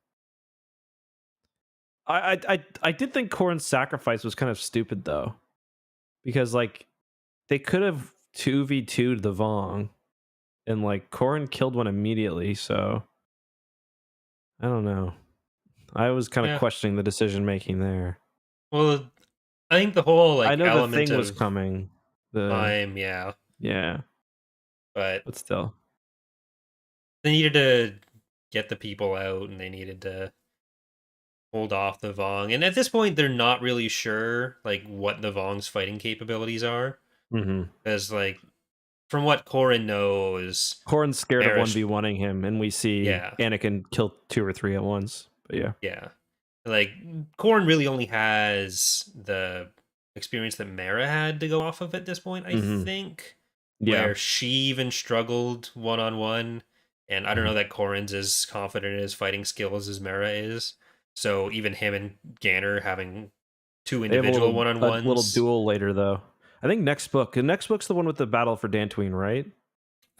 I did think Corrin's sacrifice was kind of stupid though, because like they could have 2v2'd the Vong, and like Corrin killed one immediately, so I don't know. I was kind of Yeah. questioning the decision making there. Well, I think the whole, I like, know the element thing was of coming. The time, yeah, Yeah, but but still. they needed to get the people out and they needed to hold off the Vong. And at this point, they're not really sure, like, what the Vong's fighting capabilities are. Hmm. Because, like, from what Corrin knows, Corrin's scared of Barrish, 1v1ing him, and we see yeah, Anakin kill 2 or 3 at once. But yeah. yeah. Like, Corrin really only has the experience that Mara had to go off of at this point, I Hmm. think, Yeah. where she even struggled one on one. And I don't know Mhm. that Corrin's as confident in his fighting skills as Mara is. So even him and Ganner having two They have individual one on a little ones. duel later, though. I think next book. The next book's the one with the battle for Dantooine, right?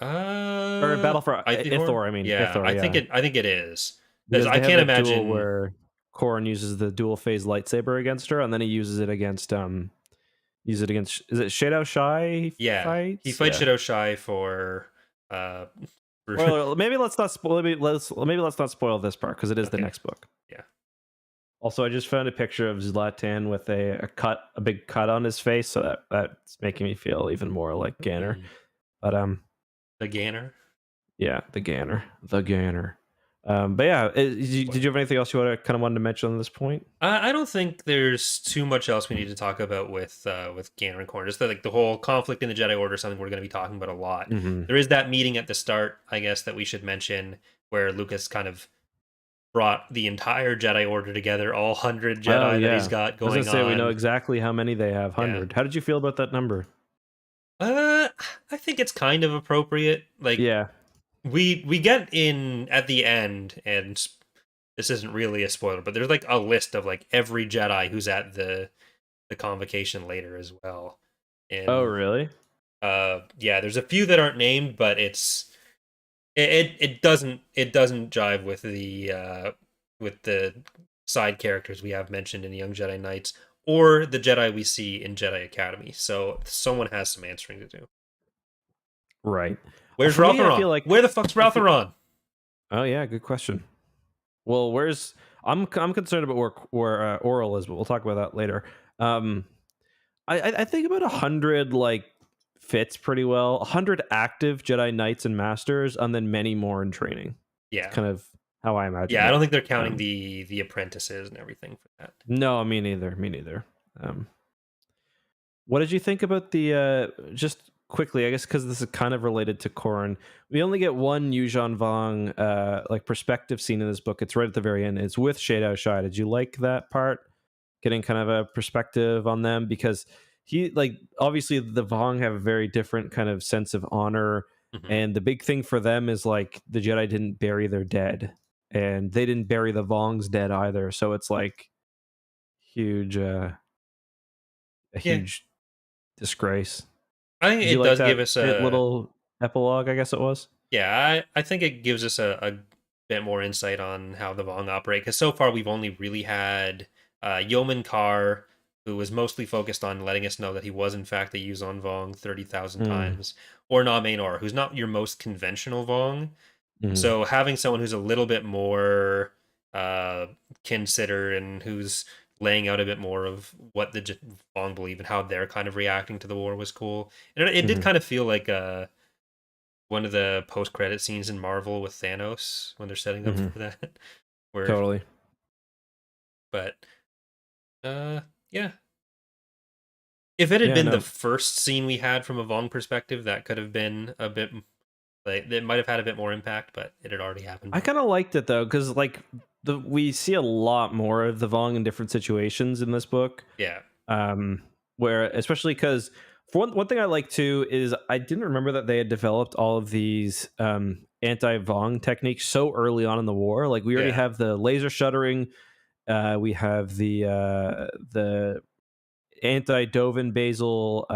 Or battle for Ithor? Ithor. I mean Yeah, Ithor. Yeah, I think it is. Because because I they have can't a duel imagine. where Corrin uses the dual phase lightsaber against her, and then he uses it against use it against, is it Shadow Shy he Yeah, he fights? fights Yeah. Shadow Shy for uh Well, maybe let's not spoil. Maybe let's not spoil this part because it is the okay. next book. Yeah. Also, I just found a picture of Zlatan with a big cut on his face, so that's making me feel even more like Ganner. Mm. But The Ganner. yeah, the Ganner. But yeah, did you have anything else you kind of wanted to mention on this point? I don't think there's too much else we need to talk about with Ganner and Corn. Just that, like, the whole conflict in the Jedi Order is something we're going to be talking about a lot. Hmm. There is that meeting at the start, I guess, that we should mention, where Lucas kind of brought the entire Jedi Order together, all 100 Oh Jedi that he's yeah, got I was gonna going say we know on. exactly how many they have. Yeah. 100. How did you feel about that number? Uh, I think it's kind of appropriate. Like, Yeah. we get in at the end, and this isn't really a spoiler, but there's, like, a list of, like, every Jedi who's at the convocation later as well. Oh And really? yeah, there's a few that aren't named, but it doesn't jive with the side characters we have mentioned in Young Jedi Knights or the Jedi we see in Jedi Academy. So someone has some answering to do. Right. Where's For Ralph me, I Aron? feel like Where the fuck's Ralph Aron? oh yeah, good question. Well, where's I'm concerned about where Oral is, but we'll talk about that later. Um, I think about 100 like fits pretty well. 100 active Jedi Knights and Masters, and then many more in training. It's Yeah. kind of how I imagine Yeah, I it. don't think they're counting Um, the apprentices and everything for that. no, me neither. Me neither. Um, what did you think about the just quickly? I guess because this is kind of related to Korran. We only get one Yuuzhan Vong like perspective scene in this book. It's right at the very end. It's with Shade Shai. Did you like that part? Getting kind of a perspective on them because he like obviously the Vong have a very different kind of sense of honor, Hmm. and the big thing for them is like the Jedi didn't bury their dead, and they didn't bury the Vong's dead either. So it's like huge, a Yeah, huge disgrace. I think Did you it like does give that us a little epilogue? I guess it was. yeah. I think it gives us a bit more insight on how the Vong operate because so far we've only really had Yeoman Carr, who was mostly focused on letting us know that he was in fact a Yuuzhan Vong 30,000 Mm, times, or Na Maynor, who's not your most conventional Vong. mm, So having someone who's a little bit more uh, considered and who's laying out a bit more of what the Vong believe and how they're kind of reacting to the war was cool. And it did mm, kind of feel like one of the post-credit scenes in Marvel with Thanos when they're setting up mm. for that. Where, Totally. but yeah, if it had Yeah. been the No. first scene we had from a Vong perspective, that could have been a bit like it might have had a bit more impact, but it had already happened. I kind of liked it though, because like we see a lot more of the Vong in different situations in this book. Yeah. Um, where especially because for one thing I like too is I didn't remember that they had developed all of these anti-Vong techniques so early on in the war. Like we already Yeah. have the laser shuttering, we have the anti-Dovin basal.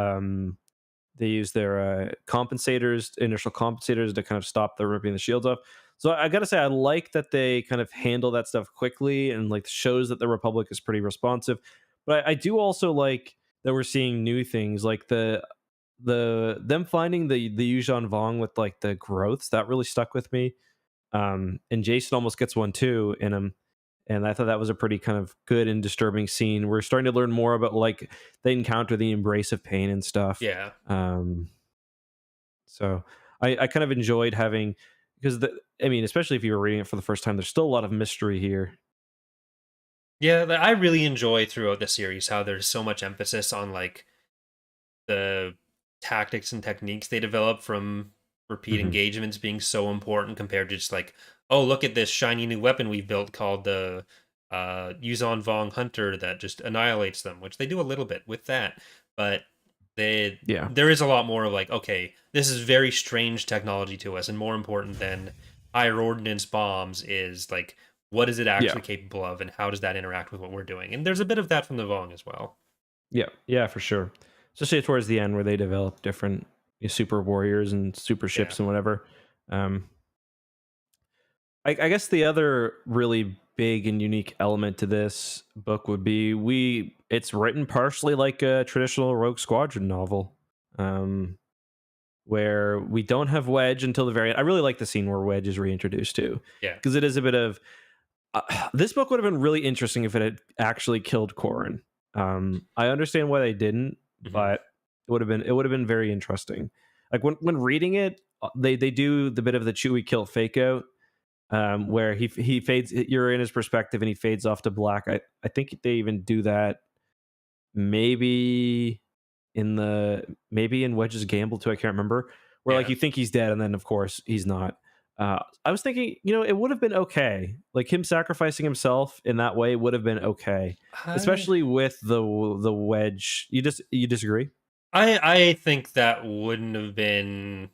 They use their compensators, initial compensators, to kind of stop the ripping the shields off. So I gotta say, I like that they kind of handle that stuff quickly and like shows that the Republic is pretty responsive. But I do also like that we're seeing new things, like them finding the Yuuzhan Vong with like the growths that really stuck with me. And Jason almost gets one too in him, and I thought that was a pretty kind of good and disturbing scene. We're starting to learn more about like they encounter the embrace of pain and stuff. Yeah. Um, so I kind of enjoyed having because I mean, especially if you were reading it for the first time, there's still a lot of mystery here. Yeah, I really enjoy throughout the series how there's so much emphasis on like the tactics and techniques they develop from repeat Hmm. engagements being so important compared to just like, oh, look at this shiny new weapon we've built called the Yuuzhan Vong Hunter that just annihilates them, which they do a little bit with that, but Yeah, there is a lot more of like, okay, this is very strange technology to us, and more important than higher ordnance bombs is like, what is it yeah, actually capable of, and how does that interact with what we're doing? And there's a bit of that from the Vong as well. yeah, for sure. Especially towards the end where they develop different super warriors and super Yeah, ships and whatever. Um, I guess the other really big and unique element to this book would be it's written partially like a traditional Rogue Squadron novel, where we don't have Wedge until the very end. I really like the scene where Wedge is reintroduced too, yeah. because it is a bit of this book would have been really interesting if it had actually killed Corrin. I understand why they didn't, Hmm. but it would have been very interesting. Like when reading it, they do the bit of the Chewie kill fake out, where he fades. You're in his perspective, and he fades off to black. I think they even do that maybe maybe in Wedge's Gamble too. I can't remember. Where like Yeah. you think he's dead, and then of course he's not. I was thinking, it would have been okay. Like him sacrificing himself in that way would have been okay, I especially with the Wedge. You disagree? I think that wouldn't have been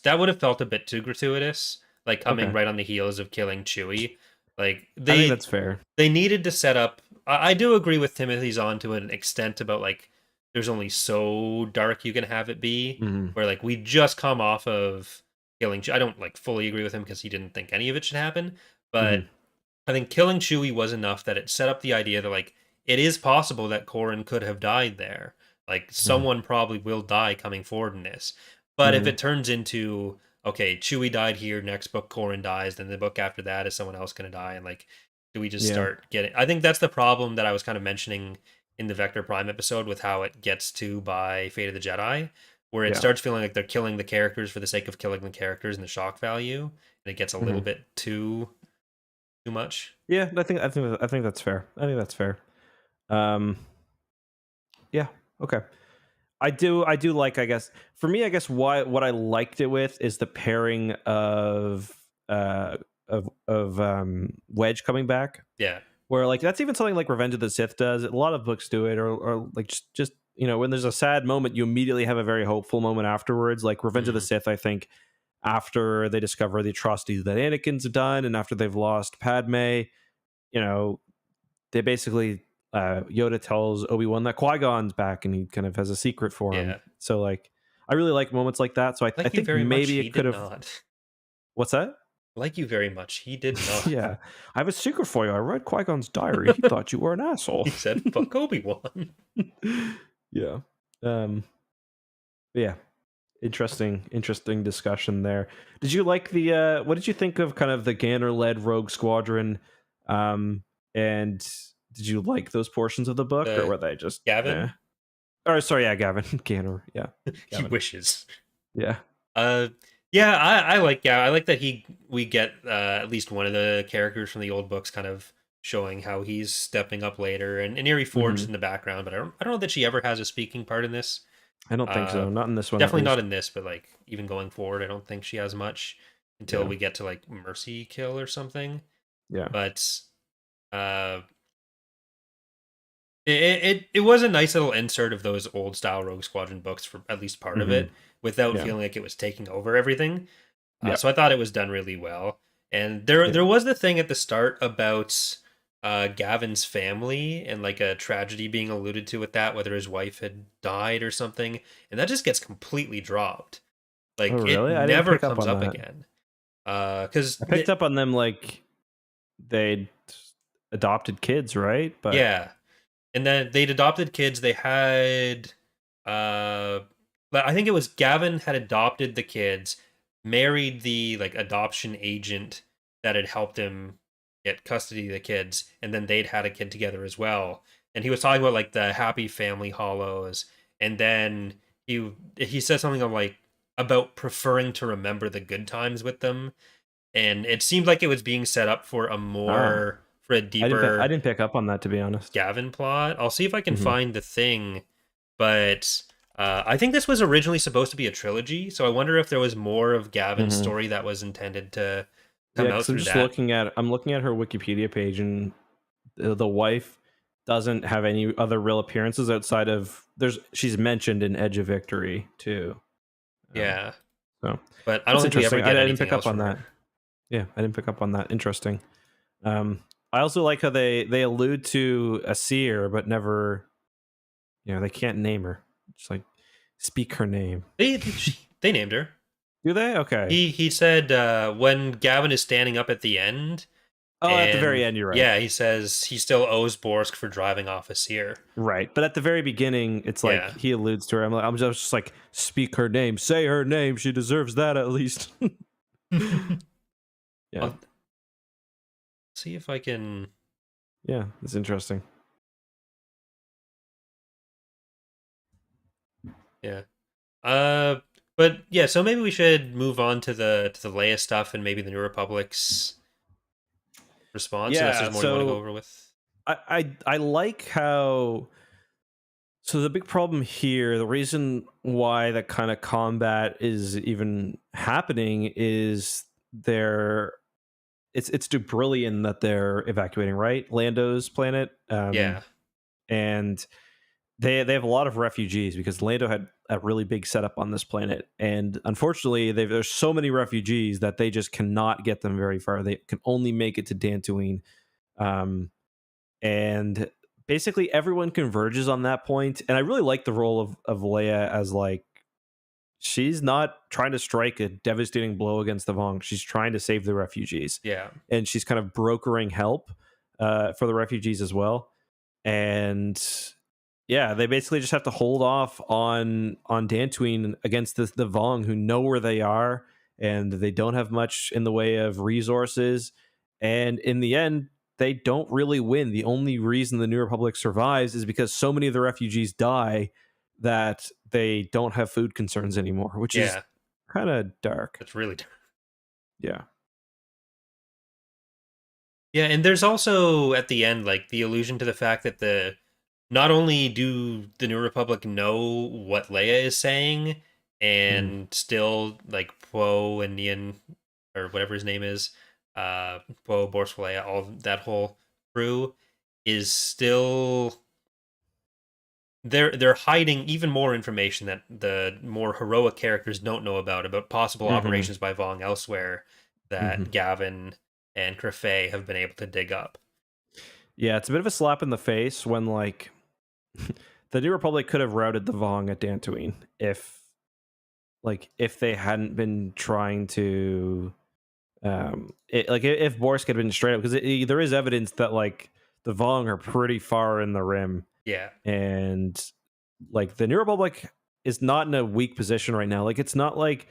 that would have felt a bit too gratuitous, like coming Okay, right on the heels of killing Chewie. Like I think that's fair. they needed to set up. I do agree with Timothy Zahn to an extent about like there's only so dark you can have it be. Hmm. Where like we just come off of killing. I don't like fully agree with him because he didn't think any of it should happen, but Hmm. I think killing Chewie was enough that it set up the idea that like it is possible that Corrin could have died there. Like Mhm. someone probably will die coming forward in this. But if Mhm. it turns into okay, Chewie died here, next book Corrin dies, then the book after that is someone else going to die, and like, do we just Yeah. start getting? I think that's the problem that I was kind of mentioning in the Vector Prime episode with how it gets to by Fate of the Jedi, where it Yeah. starts feeling like they're killing the characters for the sake of killing the characters and the shock value, and it gets a little Mhm. bit too much. Yeah, I think that's fair. I think that's fair. Um, yeah. Okay. I do like, I guess for me, I guess what I liked it with is the pairing uh of Wedge coming back, Yeah. where like that's even something like Revenge of the Sith does. A lot of books do it, or like just when there's a sad moment, you immediately have a very hopeful moment afterwards. Like Revenge of the Mm, Sith, I think after they discover the atrocities that Anakin's done, and after they've lost Padme, they basically Yoda tells Obi-Wan that Qui-Gon's back, and he kind of has a secret for him. yeah. So like, I really like moments like that. So I Like you think very much, maybe he it could did have. not. What's that? Like you very much, he did not. Yeah, I have a secret for you. I read Qui-Gon's diary. He thought you were an asshole. He said, "Fuck Obi-Wan." Yeah. Um. Yeah. Interesting discussion there. Did you like the? What did you think of kind of the Ganner-led Rogue Squadron? And did you like those portions of the book, or Uh, were they just? Eh? Gavin, Or sorry, yeah, Gavin Ganner. Yeah, he Gavin. wishes. Yeah. Uh, yeah, I like I like that we get at least one of the characters from the old books kind of showing how he's stepping up later, and Erie Forge Hmm. is in the background, but I don't know that she ever has a speaking part in this. I don't think Uh, so. Not in this one, at Definitely not least. in this, but like even going forward, I don't think she has much until Yeah. we get to like Mercy Kill or something. Yeah. But uh, it was a nice little insert of those old style Rogue Squadron books for at least part of Hmm. it, without Yeah. feeling like it was taking over everything. Yeah. So I thought it was done really well. And there Yeah. was the thing at the start about Gavin's family and like a tragedy being alluded to with that, whether his wife had died or something, and that just gets completely dropped. Oh, Like it really? I didn't never pick up comes on up that. again. Because I picked up on them like they adopted kids, right? But yeah, and then they'd adopted kids. They had, uh, but I think it was Gavin had adopted the kids, married the like adoption agent that had helped him get custody of the kids, and then they'd had a kid together as well. And he was talking about like the happy family hollows, and then he said something like about preferring to remember the good times with them, and it seemed like it was being set up for a ah, more for a I deeper didn't pick up on that, to be honest. Gavin plot. I'll see if I can Hmm. find the thing, but I think this was originally supposed to be a trilogy, so I wonder if there was more of Gavin's Hmm. story that was intended to Yeah, come out because through that. I'm looking at her Wikipedia page, and the wife doesn't have any other real appearances outside of she's mentioned in Edge of Victory too. Um, Yeah, so but I don't that's think we ever interesting. I get didn't anything pick else up on from that. her. Yeah, I didn't pick up on that. Interesting. I also like how they allude to a seer, but never, they can't name her. Just like speak her name. They named her. Do they? Okay. He said when Gavin is standing up at the end, Oh, at the very and end, you're right. yeah, he says he still owes Borsk for driving off a seer. Right, but at the very beginning, it's like Yeah. he alludes to her. I'm just like, speak her name, say her name. She deserves that at least. Yeah, I'll see if I can. yeah, it's interesting. Yeah. Uh, but yeah, so maybe we should move on to the Leia stuff and maybe the New Republic's response, unless Yeah, there's more you want to go so over with. I like how. So the big problem here, the reason why that kind of combat is even happening is it's Dubrillion that they're evacuating, right? Lando's planet, Yeah, and they have a lot of refugees because Lando had a really big setup on this planet, and unfortunately, there's so many refugees that they just cannot get them very far. They can only make it to Dantooine, um, and basically everyone converges on that point. And I really like the role of Leia as like she's not trying to strike a devastating blow against the Vong. She's trying to save the refugees, yeah, and she's kind of brokering help for the refugees as well. and yeah, they basically just have to hold off on Dantooine against the Vong, who know where they are, and they don't have much in the way of resources. And in the end, they don't really win. The only reason the New Republic survives is because so many of the refugees die that they don't have food concerns anymore, which is Yeah, kind of dark. that's really Yeah. yeah. And there's also at the end like the allusion to the fact that the not only do the New Republic know what Leia is saying, Mhm. and still like Poe and Nian or whatever his name is, Poe, Borscht Leia, all that whole crew is still they're hiding even more information that the more heroic characters don't know about possible Mhm. operations by Vong elsewhere Mhm. that Gavin and Crefei have been able to dig up. Yeah, it's a bit of a slap in the face when like the New Republic could have routed the Vong at Dantooine if they hadn't been trying to if Borsk had been straight up, because there is evidence that like the Vong are pretty far in the rim, Yeah, and like the New Republic is not in a weak position right now. Like it's not like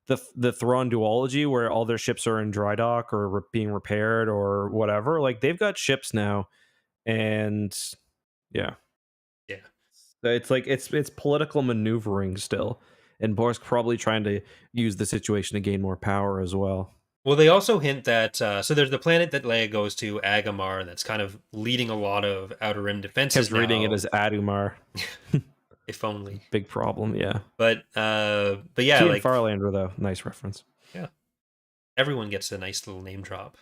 the Thrawn duology where all their ships are in dry dock or being repaired or whatever. Like they've got ships now, and yeah, yeah. it's like it's political maneuvering still, and Borsk probably trying to use the situation to gain more power as well. Well, they also hint that so there's the planet that Leia goes to, Agamar, that's kind of leading a lot of Outer Rim defenses Kept reading it now. as Adumar. If only. Big problem, yeah. But yeah, Key and like Farlander, though, nice reference. yeah, everyone gets a nice little name drop.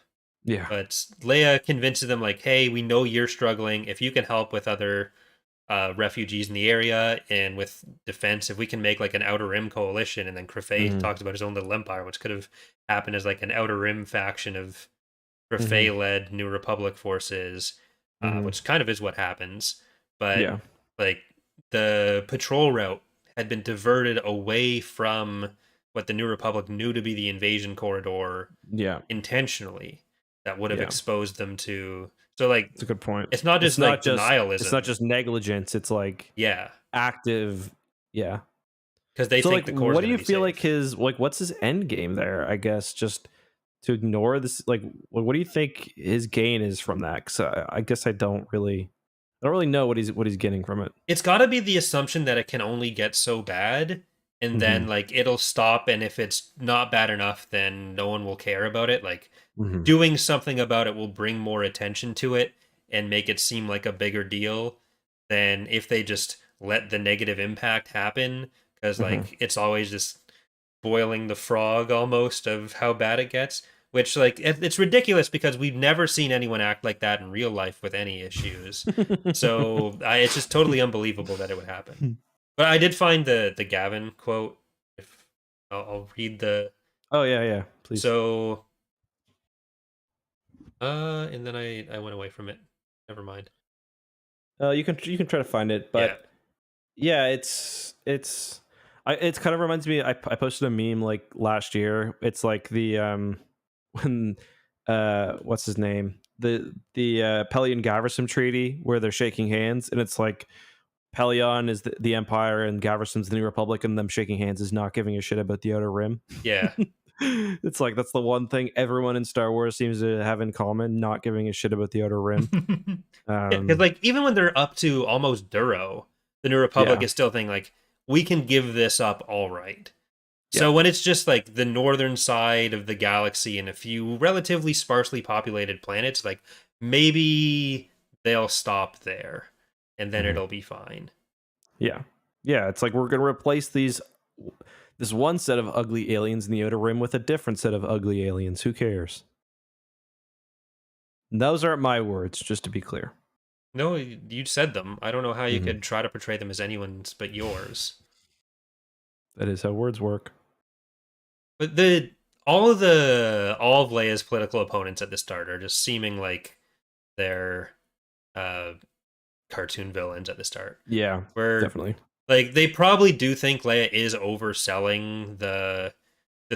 Yeah. But Leia convinces them like, hey, we know you're struggling. If you can help with other refugees in the area and with defense, if we can make like an Outer Rim coalition, and then Crefei Hmm. talks about his own little empire, which could have happened as like an Outer Rim faction of Hmm. Crefei-led New Republic forces, Hmm. which kind of is what happens. But Yeah. like the patrol route had been diverted away from what the New Republic knew to be the invasion corridor Yeah. intentionally. That would have Yeah. exposed them to. So like, It's a good point. it's not It's just not like just it's not denialism. just negligence. It's like Yeah, active. Yeah. because they So think like, the core is what do going to you be feel like safe. what's his end game there? I guess just to ignore this. Like, what do you think his gain is from that? Because I guess I don't really know what he's getting from it. It's got to be the assumption that it can only get so bad, and Hmm. then like it'll stop, and if it's not bad enough, then no one will care about it. Like Hmm. doing something about it will bring more attention to it and make it seem like a bigger deal than if they just let the negative impact happen, because Hmm. like it's always just boiling the frog almost of how bad it gets, which like it's ridiculous because we've never seen anyone act like that in real life with any issues. So it's just totally unbelievable that it would happen. But I did find the Gavin quote. If I'll read the Oh yeah, yeah. Please. so and then I went away from it. Never mind. You can try to find it, Yeah, but yeah, it kind of reminds me. I posted a meme like last year. It's like the when what's his name, the Pelion Gaversum treaty where they're shaking hands, and it's like Pelion is the Empire and Gaversum's the New Republic, and them shaking hands is not giving a shit about the Outer Rim. yeah. It's like that's the one thing everyone in Star Wars seems to have in common: not giving a shit about the Outer Rim. Yeah, because Um, like even when they're up to almost Duro, the New Republic yeah, is still thinking like we can give this up all right. yeah. So when it's just like the northern side of the galaxy and a few relatively sparsely populated planets, like maybe they'll stop there and then Mhm. it'll be fine. Yeah. Yeah, it's like we're going to replace this one set of ugly aliens in the Outer Rim with a different set of ugly aliens. Who cares? And those aren't my words, just to be clear. No, you said them. I don't know how you Hmm. could try to portray them as anyone's but yours. That is how words work. But all of Leia's political opponents at the start are just seeming like they're uh cartoon villains at the start. Yeah, Where definitely. like they probably do think Leia is overselling the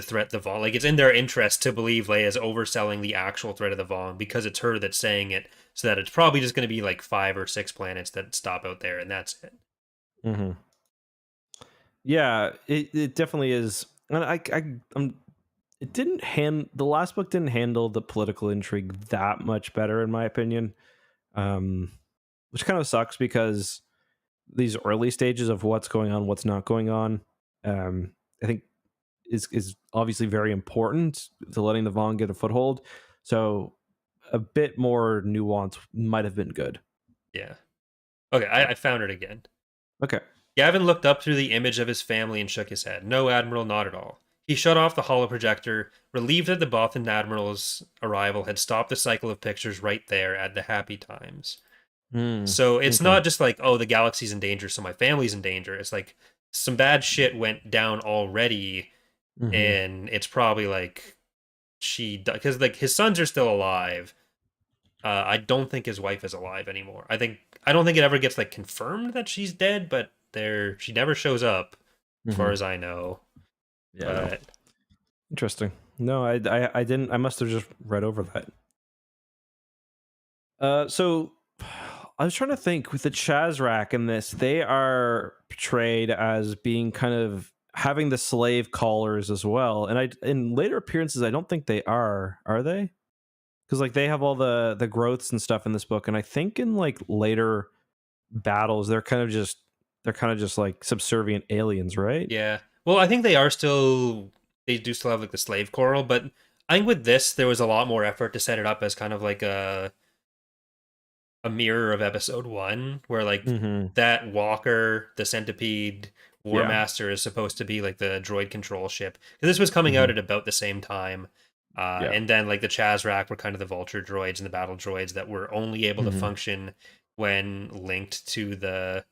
threat the Vong. Like it's in their interest to believe Leia is overselling the actual threat of the Vong because it's her that's saying it. so that it's probably just going to be like 5 or 6 planets that stop out there, and that's it. Mm-hmm. Yeah, it definitely is. And it didn't the last book didn't handle the political intrigue that much better, in my opinion. Um, which kind of sucks because these early stages of what's going on, what's not going on, I think is obviously very important to letting the Vong get a foothold. So a bit more nuance might have been good. Yeah. Okay, Yeah. I found it again. Okay. Gavin looked up through the image of his family and shook his head. No, Admiral, not at all. He shut off the holoprojector, relieved that the Bothan Admiral's arrival had stopped the cycle of pictures right there at the happy times. So it's Okay. not just like, oh, the galaxy's in danger, so my family's in danger. It's like some bad shit went down already, Mm-hmm. and it's probably like because like his sons are still alive. I don't think his wife is alive anymore. I don't think it ever gets like confirmed that she's dead, but she never shows up, as far Mm-hmm. as I know. Yeah. No. But Interesting. No, I didn't. I must have just read over that. So I was trying to think with the Chazrak in this, they are portrayed as being kind of having the slave collars as well. And in later appearances, I don't think they are they? Because like they have all the growths and stuff in this book, and I think in like later battles, they're kind of just like subservient aliens, right? yeah, well, I think they do still have like the slave coral, but I think with this there was a lot more effort to set it up as kind of like a mirror of episode 1, where like Mm-hmm. that Walker, the Centipede War Yeah. Master, is supposed to be like the droid control ship. 'Cause this was coming out Mm-hmm. at about the same time. Yeah. And then like the Chazrak were kind of the vulture droids and the battle droids that were only able to Mm-hmm. function when linked to the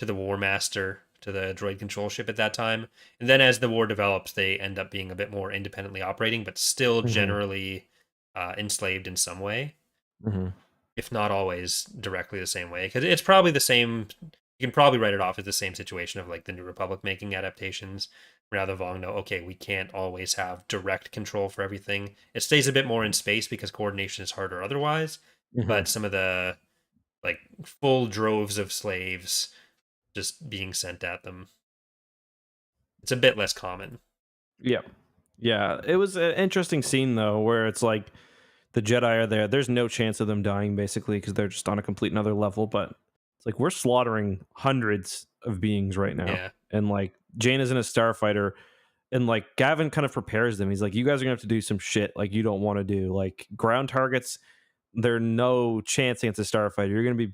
War Master, to the droid control ship at that time. And then as the war develops, they end up being a bit more independently operating, but still Mm-hmm. generally enslaved in some way, Mm-hmm. if not always directly the same way. Because it's probably the same. You can probably write it off as the same situation of like the New Republic making adaptations. Where now the Vong know, okay, we can't always have direct control for everything. It stays a bit more in space because coordination is harder otherwise. Mm-hmm. But some of the like full droves of slaves just being sent at them, it's a bit less common. Yeah. Yeah. It was an interesting scene though, where it's like the Jedi are there. There's no chance of them dying basically because they're just on a complete another level. But it's like we're slaughtering hundreds of beings right now, Yeah, and like Jane isn't a starfighter, and like Gavin kind of prepares them. He's like, "You guys are gonna have to do some shit like you don't want to do. Like ground targets, they're no chance against a starfighter. You're gonna be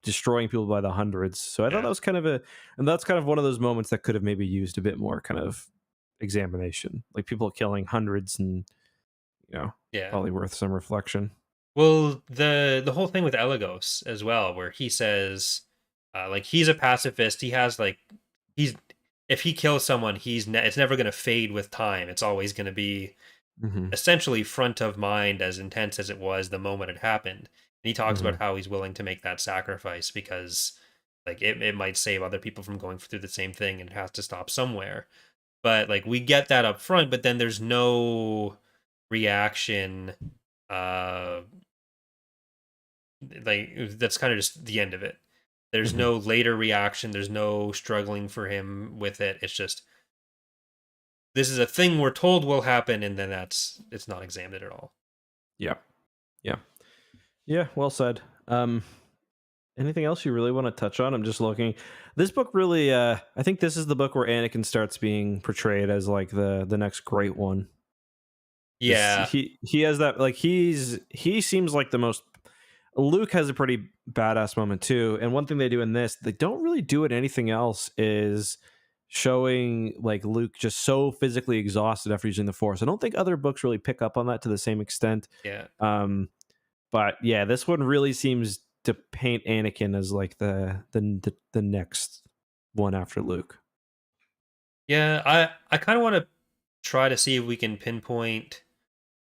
destroying people by the hundreds." So I thought that yeah, was kind of and that's kind of one of those moments that could have maybe used a bit more kind of examination, like people killing hundreds and yeah. probably worth some reflection. Well, the whole thing with Elagos as well, where he says, like he's a pacifist. He has like he's if he kills someone, it's never going to fade with time. It's always going to be Mm-hmm. essentially front of mind, as intense as it was the moment it happened. And he talks Mm-hmm. about how he's willing to make that sacrifice because like it might save other people from going through the same thing, and it has to stop somewhere. But like we get that up front, but then there's no reaction. Uh, like that's kind of just the end of it. There's Mm-hmm. no later reaction. There's no struggling for him with it. It's just this is a thing we're told will happen, and then it's not examined at all. Yeah. Yeah. Yeah. Well said. Anything else you really want to touch on? I'm just looking. This book really, I think this is the book where Anakin starts being portrayed as like the next great one. Yeah, He has that like he seems like the most. Luke has a pretty badass moment too, and one thing they do in this, they don't really do it. Anything else is showing like Luke just so physically exhausted after using the Force. I don't think other books really pick up on that to the same extent. yeah, Um, but yeah, this one really seems to paint Anakin as like the next one after Luke. yeah. I kind of want to try to see if we can pinpoint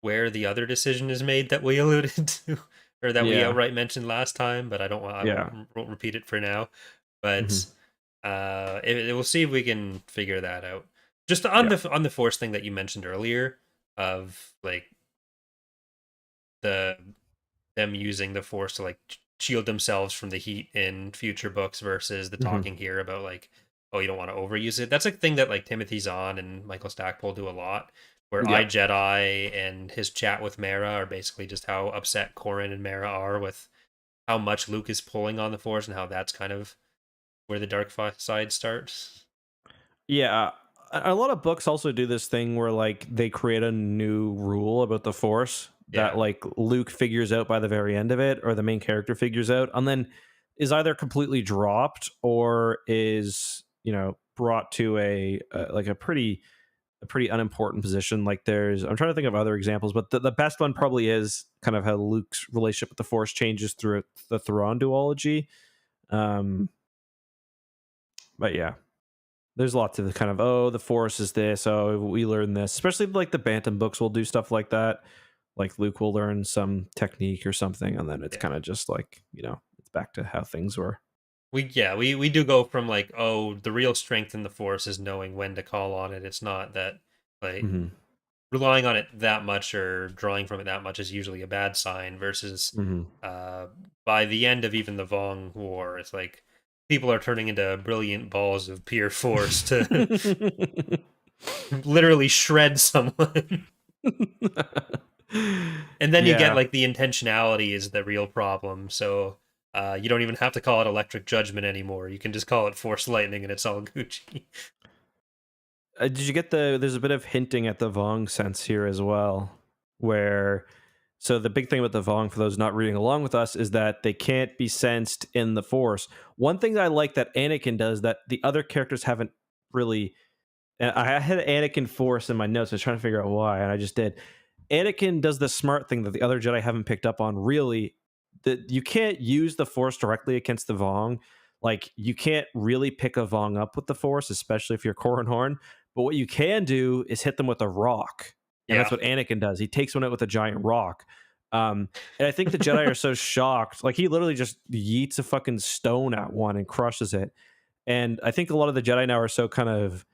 where the other decision is made that we alluded to, or that we Yeah, outright mentioned last time. But I yeah. won't repeat it for now. Hmm. But we'll see if we can figure that out. Just Yeah. on the Force thing that you mentioned earlier, of like the them using the Force to like shield themselves from the heat in future books versus the Hmm. talking here about like, oh, you don't want to overuse it. That's a thing that like Timothy Zahn and Michael Stackpole do a lot. Where Yeah. Jedi and his chat with Mara are basically just how upset Corrin and Mara are with how much Luke is pulling on the Force and how that's kind of where the dark side starts. Yeah, a lot of books also do this thing where like they create a new rule about the Force that Yeah, like Luke figures out by the very end of it, or the main character figures out, and then is either completely dropped or is brought to like a pretty unimportant position. Like I'm trying to think of other examples, but the best one probably is kind of how Luke's relationship with the Force changes through the Thrawn duology. Um, but yeah, there's lots of the kind of, oh, the Force is this, oh, we learn this, especially like the Bantam books will do stuff like that. Like Luke will learn some technique or something, and then it's yeah. kind of just like, it's back to how things were. We do go from like, oh, the real strength in the Force is knowing when to call on it. It's not that like Hmm. relying on it that much or drawing from it that much is usually a bad sign versus Hmm. uh by the end of even the Vong War, it's like people are turning into brilliant balls of pure force to literally shred someone. And then you get Yeah. like the intentionality is the real problem. So you don't even have to call it electric judgment anymore. You can just call it force lightning and it's all Gucci. Did you get there's a bit of hinting at the Vong sense here as well, where, so the big thing about the Vong, for those not reading along with us, is that they can't be sensed in the Force. One thing I like that Anakin does that the other characters haven't really, and I had Anakin Force in my notes. I was trying to figure out why, and I just did. Anakin does the smart thing that the other Jedi haven't picked up on. Really, that you can't use the Force directly against the Vong. Like you can't really pick a Vong up with the Force, especially if you're Corran Horn. But what you can do is hit them with a rock, and that's Yeah. what Anakin does. He takes one out with a giant rock. And I think the Jedi are so shocked. Like he literally just yeets a fucking stone at one and crushes it. And I think a lot of the Jedi now are so kind of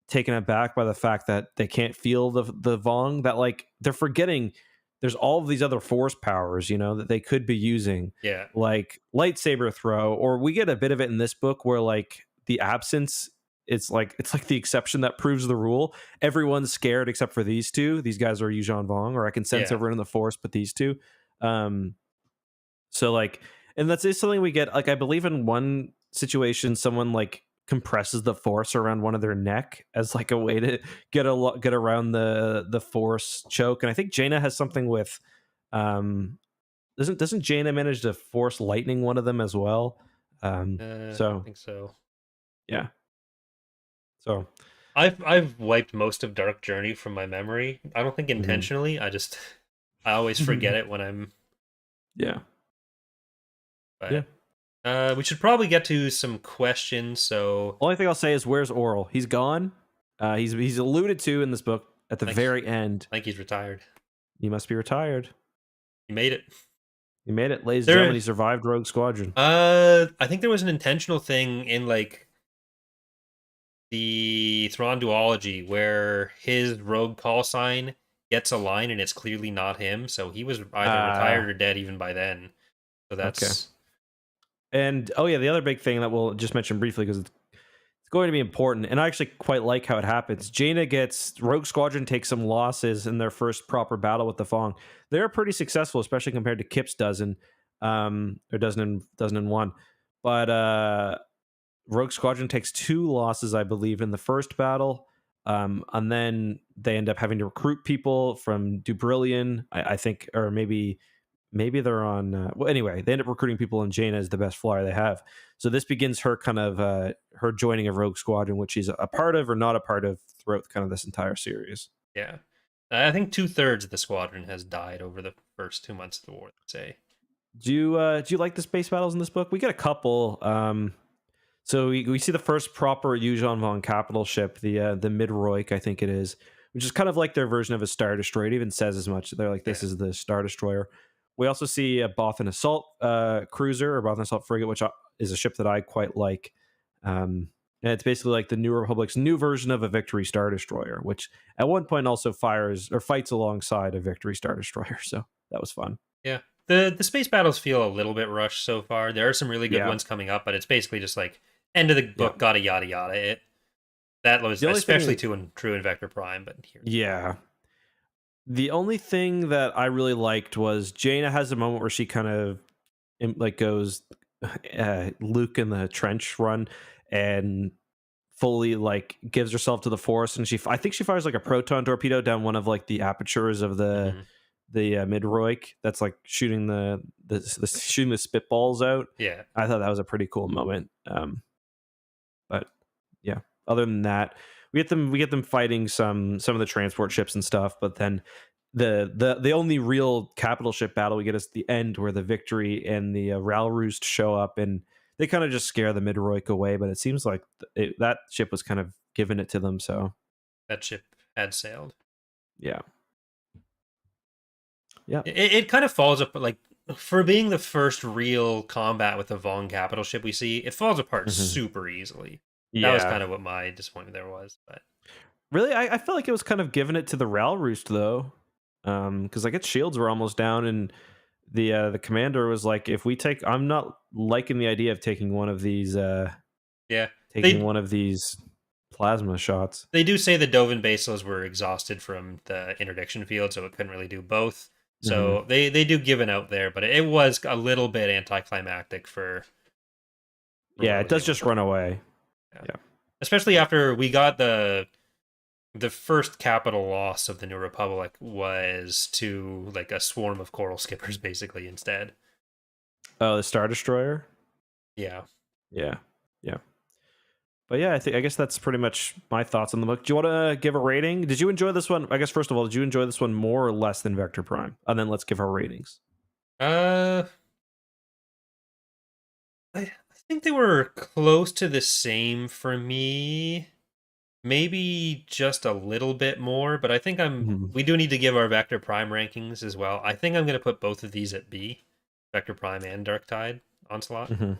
taken aback by the fact that they can't feel the Vong, that like they're forgetting there's all of these other Force powers, that they could be using, Yeah. like lightsaber throw, or we get a bit of it in this book where like the absence, it's like the exception that proves the rule. Everyone's scared except for these two. These guys are Yuuzhan Vong, or I can sense Yeah. everyone in the Force but these two. um so like, and that's is something we get. Like I believe in one situation, someone like compresses the Force around one of their neck as like a way to get around the Force choke. And I think Jaina has something with, um doesn't Jaina manage to Force lightning one of them as well? I So think so. yeah, so I've wiped most of Dark Journey from my memory. I don't think mhm. intentionally. I always forget it when I'm. Yeah, yeah. But we should probably get to some questions. So Only thing I'll say is, where's Oral? He's gone. He's alluded to in this book at the I think very end. I think he's retired. He must be retired. He made it. He made it, ladies and gentlemen. There. He survived Rogue Squadron. I think there was an intentional thing in like the Thrawn duology where his rogue call sign gets a line and it's clearly not him. So he was either retired or dead even by then. So Okay. that's And oh yeah, the other big thing that we'll just mention briefly because it's going to be important, and I actually quite like how it happens. Jaina gets Rogue Squadron takes some losses in their first proper battle with the Fong. They're pretty successful, especially compared to Kip's dozen, or dozen and one. But Rogue Squadron takes two losses, I believe, in the first battle. And then they end up having to recruit people from Dubrillion, I think, or maybe they're on. Well, anyway, they end up recruiting people, and Jaina is the best flyer they have. So this begins her kind of her joining of Rogue Squadron, which she's a part of or not a part of throughout kind of this entire series. yeah. I think 2/3 of the squadron has died over the first 2 months of the war. Let's say. Do you like the space battles in this book? We get a couple. So we see the first proper Yuuzhan Vong capital ship, the Midroik, I think it is, which is kind of like their version of a Star Destroyer. It even says as much. They're like, this Yeah. is the Star Destroyer. We also see a Bothan assault cruiser, or Bothan assault frigate, which is a ship that I quite like. And it's basically like the New Republic's new version of a Victory Star Destroyer, which at one point also fires or fights alongside a Victory Star Destroyer. So that was fun. Yeah. The space battles feel a little bit rushed so far. There are some really good Yeah, ones coming up, but it's basically just like end of the yeah. book, yada yada. That was The only especially thing, true in Vector Prime, but here. yeah, the only thing that I really liked was Jaina has a moment where she kind of like goes Luke in the trench run and fully like gives herself to the force, and I think she fires like a proton torpedo down one of like the apertures of the Hmm. midroik that's like shooting the shooting the spitballs out. Yeah. I thought that was a pretty cool moment. But yeah, other than that, we get them fighting some of the transport ships and stuff, but then the only real capital ship battle we get is the end, where the Victory and the Ral Roost show up, and they kind of just scare the Midroik away. But it seems like that ship was kind of giving it to them. So That ship had sailed. yeah, yeah. It kind of falls up like for being the first real combat with the Vong capital ship we see, it falls apart Hmm. super easily. That was Yeah. kind of what my disappointment there was, but Really, I felt like it was kind of giving it to the Ral Roost though, because like its shields were almost down, and the commander was like, "If we take, I'm not liking the idea of taking one of these yeah, taking they one of these plasma shots." they do say the Dovin bases were exhausted from the interdiction field, so it couldn't really do both. Hmm. So they do give it out there, but it was a little bit anticlimactic for Yeah, what it was does able just to run happen. away. Yeah. Yeah. Especially after we got the first capital loss of the New Republic was to like a swarm of coral skippers basically instead. Oh, the Star Destroyer. Yeah. Yeah, yeah. But yeah, I guess that's pretty much my thoughts on the book. Do you want to give a rating? Did you enjoy this one? I guess first of all, did you enjoy this one more or less than Vector Prime? And then let's give our ratings. Uh I think they were close to the same for me. Maybe just a little bit more, but I think Mhm. we do need to give our Vector Prime rankings as well. I think I'm going to put both of these at B, Vector Prime and Dark Tide Onslaught. Mhm.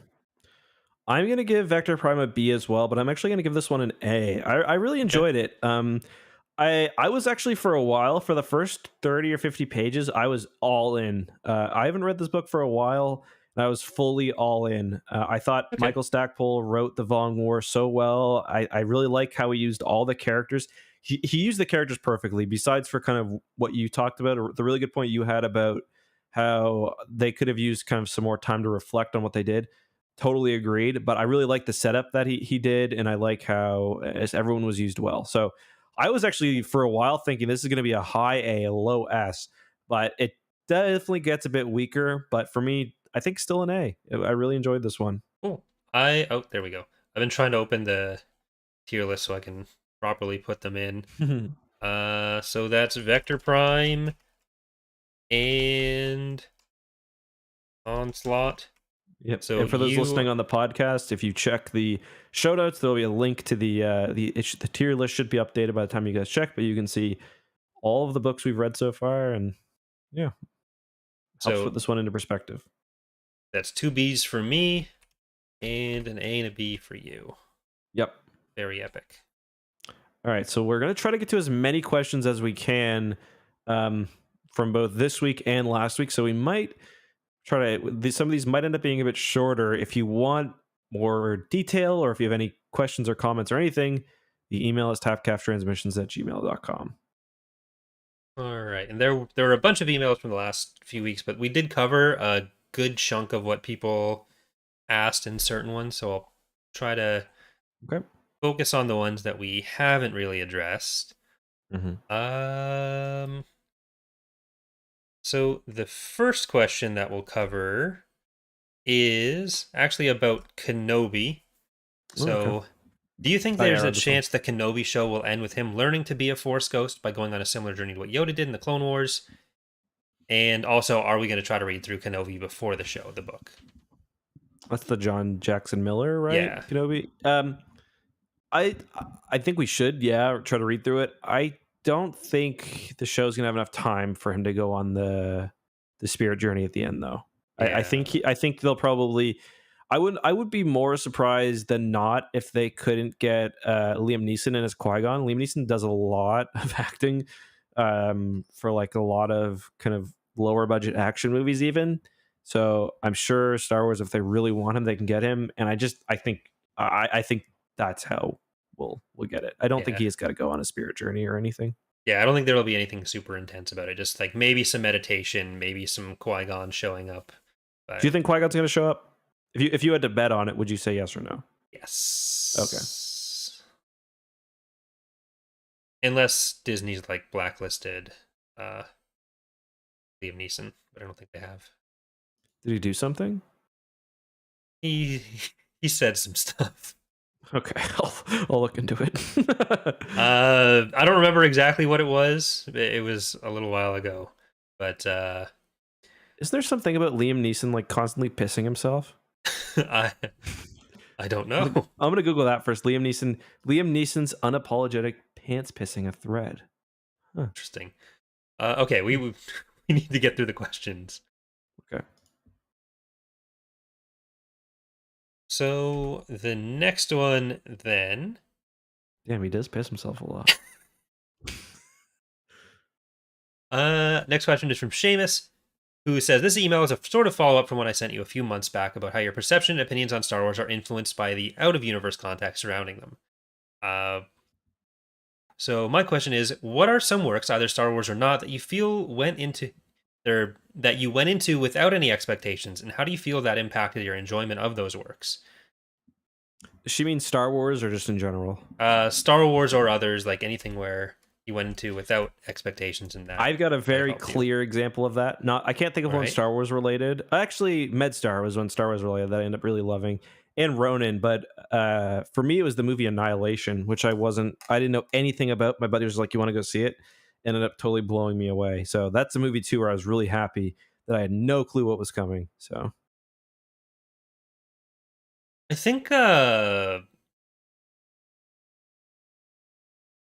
I'm gonna give Vector Prime a B as well, but I'm actually gonna give this one an A. I really Okay. enjoyed it. I was actually for a while, for the first 30 or 50 pages, I was all in. I haven't read this book for a while, and I was fully all in. I thought Okay. Michael Stackpole wrote the Vong War so well. I really like how he used all the characters. He used the characters perfectly, besides for kind of what you talked about, or the really good point you had about how they could have used kind of some more time to reflect on what they did. Totally agreed. But I really like the setup that he did, and I like how everyone was used well. So I was actually for a while thinking this is going to be a high A, a low S, but it definitely gets a bit weaker. But for me, I think still an A. I really enjoyed this one. Cool. Oh, there we go. I've been trying to open the tier list so I can properly put them in. So that's Vector Prime and Onslaught. Yep. So And for those you listening on the podcast, if you check the show notes, there'll be a link to the tier list should be updated by the time you guys check, but you can see all of the books we've read so far, and yeah, helps put so this one into perspective. that's two B's for me and an A and a B for you. Yep. Very epic. All right, so we're going to try to get to as many questions as we can um, from both this week and last week. So we might try to, some of these might end up being a bit shorter. If you want more detail, or if you have any questions or comments or anything, the email is tapcaftransmissions@gmail.com. All right, and there were a bunch of emails from the last few weeks, but we did cover a good chunk of what people asked in certain ones, so I'll try to Okay. focus on the ones that we haven't really addressed. Mm-hmm. Um, so the first question that we'll cover is actually about Kenobi. Okay. So, do you think Oh, yeah, I there's a read this one. chance the Kenobi show will end with him learning to be a Force ghost by going on a similar journey to what Yoda did in the Clone Wars? And also, are we going to try to read through Kenobi before the show, the book? That's the John Jackson Miller, right? Yeah, Kenobi. I I think we should, yeah, try to read through it. I don't think the show's gonna have enough time for him to go on the spirit journey at the end, though. yeah. I think they'll probably. I would be more surprised than not if they couldn't get Liam Neeson in as Qui-Gon. Liam Neeson does a lot of acting for like a lot of kind of lower budget action movies even. So I'm sure Star Wars, if they really want him, they can get him. And I think that's how we'll get it. I don't think Yeah. he's got to go on a spirit journey or anything. Yeah, I don't think there'll be anything super intense about it. Just like maybe some meditation, maybe some Qui-Gon showing up. Do But you think Qui-Gon's going to show up? If you had to bet on it, would you say yes or no? Okay. yes. Unless Disney's like blacklisted uh Liam Neeson, but I don't think they have. Did he do something? He he said some stuff. Okay, I'll look into it. I don't remember exactly what it was. It was a little while ago. But Is there something about Liam Neeson like constantly pissing himself? I I don't know. I'm gonna Google that first. Liam Neeson's unapologetic pants pissing a thread. Huh. Interesting. Okay, we need to get through the questions. Okay. So the next one then. Damn, he does piss himself a lot. Next question is from Seamus, who says this email is a sort of follow up from what I sent you a few months back about how your perception and opinions on Star Wars are influenced by the out of universe context surrounding them. So my question is, what are some works, either Star Wars or not, that you feel went into without any expectations, and how do you feel that impacted your enjoyment of those works? She means Star Wars or just in general? Star Wars or others, like anything where you went into without expectations in that. I've got a very clear example of that. I can't think of one Star Wars related. Actually, MedStar was one Star Wars related that I ended up really loving, and Ronin. But for me, it was the movie Annihilation, which I didn't know anything about. My buddy was like, "You want to go see it?" Ended up totally blowing me away. So that's a movie too where I was really happy that I had no clue what was coming. So I think the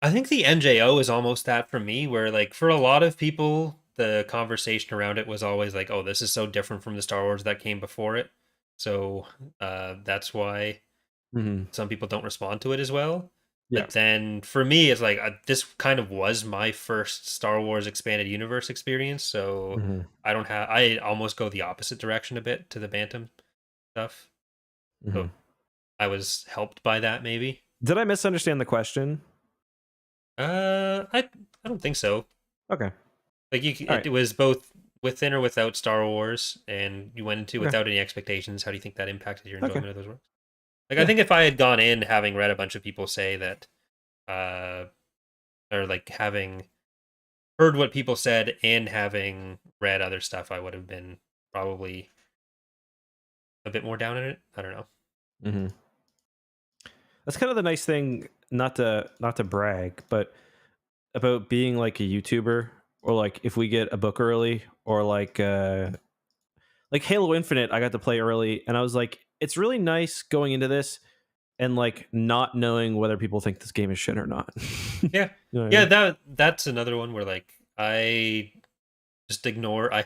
NJO is almost that for me, where like for a lot of people, the conversation around it was always like, "Oh, this is so different from the Star Wars that came before it." So that's why some people don't respond to it as well. yeah. But then for me, it's like this kind of was my first Star Wars expanded universe experience. So I almost go the opposite direction a bit to the Bantam stuff. So I was helped by that, maybe. Did I misunderstand the question? I don't think so. Okay. Like it was both within or without Star Wars, and you went into without any expectations. How do you think that impacted your enjoyment of those works? Like I think if I had gone in having read a bunch of people say that, or like having heard what people said and having read other stuff, I would have been probably a bit more down in it. I don't know. That's kind of the nice thing, not to brag, but about being like a YouTuber, or like if we get a book early, or like Halo Infinite, I got to play early, and I was like, it's really nice going into this and like not knowing whether people think this game is shit or not. Yeah, you know that's another one where like I just ignore, I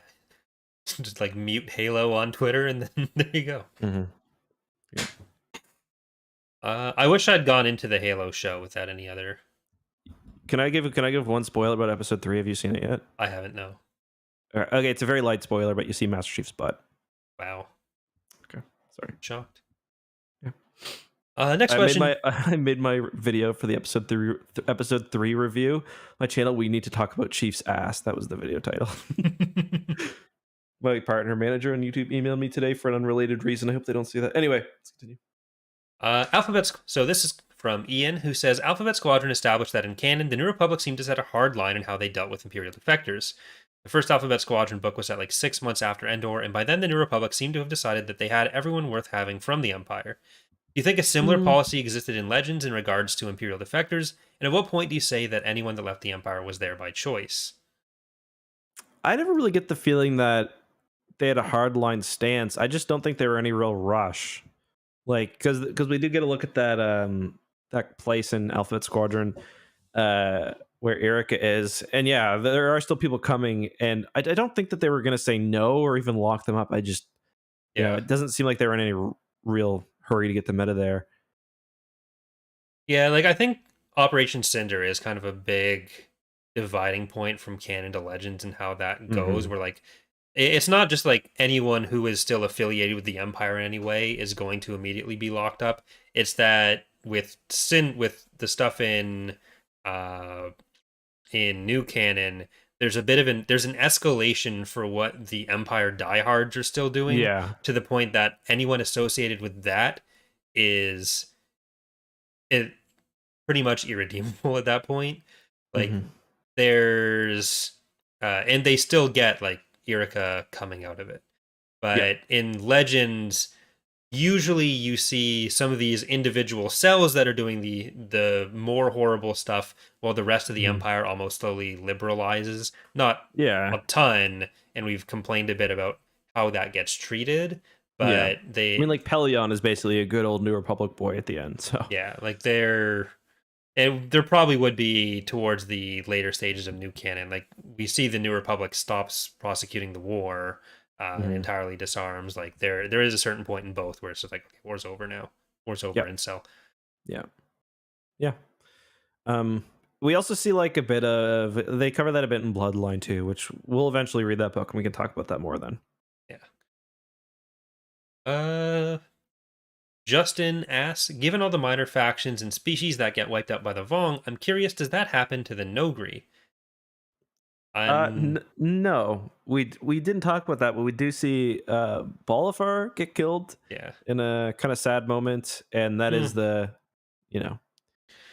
just like mute Halo on Twitter, and then there you go. Yeah. I wish I'd gone into the Halo show without any other. Can I give one spoiler about episode 3? Have you seen it yet? I haven't, no. Okay, it's a very light spoiler, but you see Master Chief's butt. Wow. Okay, sorry. Shocked. Yeah. Next question. I made my video for the episode 3 review. My channel, We Need to Talk About Chief's Ass. That was the video title. My partner manager on YouTube emailed me today for an unrelated reason. I hope they don't see that. Anyway, let's continue. So this is from Ian, who says Alphabet Squadron established that in canon, the New Republic seemed to set a hard line in how they dealt with Imperial defectors. The first Alphabet Squadron book was set like 6 months after Endor, and by then the New Republic seemed to have decided that they had everyone worth having from the Empire. Do you think a similar policy existed in Legends in regards to Imperial defectors? And at what point do you say that anyone that left the Empire was there by choice? I never really get the feeling that they had a hardline stance. I just don't think there were any real rush. Like, because we did get a look at that place in Alphabet Squadron where Erica is, and yeah, there are still people coming, and I don't think that they were going to say no or even lock them up. I just, it doesn't seem like they were in any real hurry to get them out of there. Yeah, like I think Operation Cinder is kind of a big dividing point from canon to Legends and how that goes. Mm-hmm. Where like it's not just like anyone who is still affiliated with the Empire in any way is going to immediately be locked up. It's that with the stuff uh in new canon, there's a bit of there's an escalation for what the Empire diehards are still doing, Yeah. to the point that anyone associated with that is it pretty much irredeemable at that point. Like Mm-hmm. there's and they still get like Irika coming out of it. Yeah. But in Legends, usually you see some of these individual cells that are doing the more horrible stuff, while the rest of the Mm-hmm. empire almost slowly liberalizes. Not Yeah. a ton, and we've complained a bit about how that gets treated, Yeah. but I mean, like Pelion is basically a good old New Republic boy at the end. So yeah, like there probably would be towards the later stages of new canon. Like we see the New Republic stops prosecuting the war, and mm-hmm. entirely disarms. Like there is a certain point in both where it's just like, okay, war's over now. War's over, Yep. and so Yeah. Yeah. Um, we also see like a bit of they cover that a bit in Bloodline too, which we'll eventually read that book and we can talk about that more then. yeah. Uh, Justin asks, given all the minor factions and species that get wiped out by the Vong, I'm curious, does that happen to the Nogri? I'm No, we didn't talk about that, but we do see Bolifar get killed yeah. in a kind of sad moment, and that is Hmm. the, you know,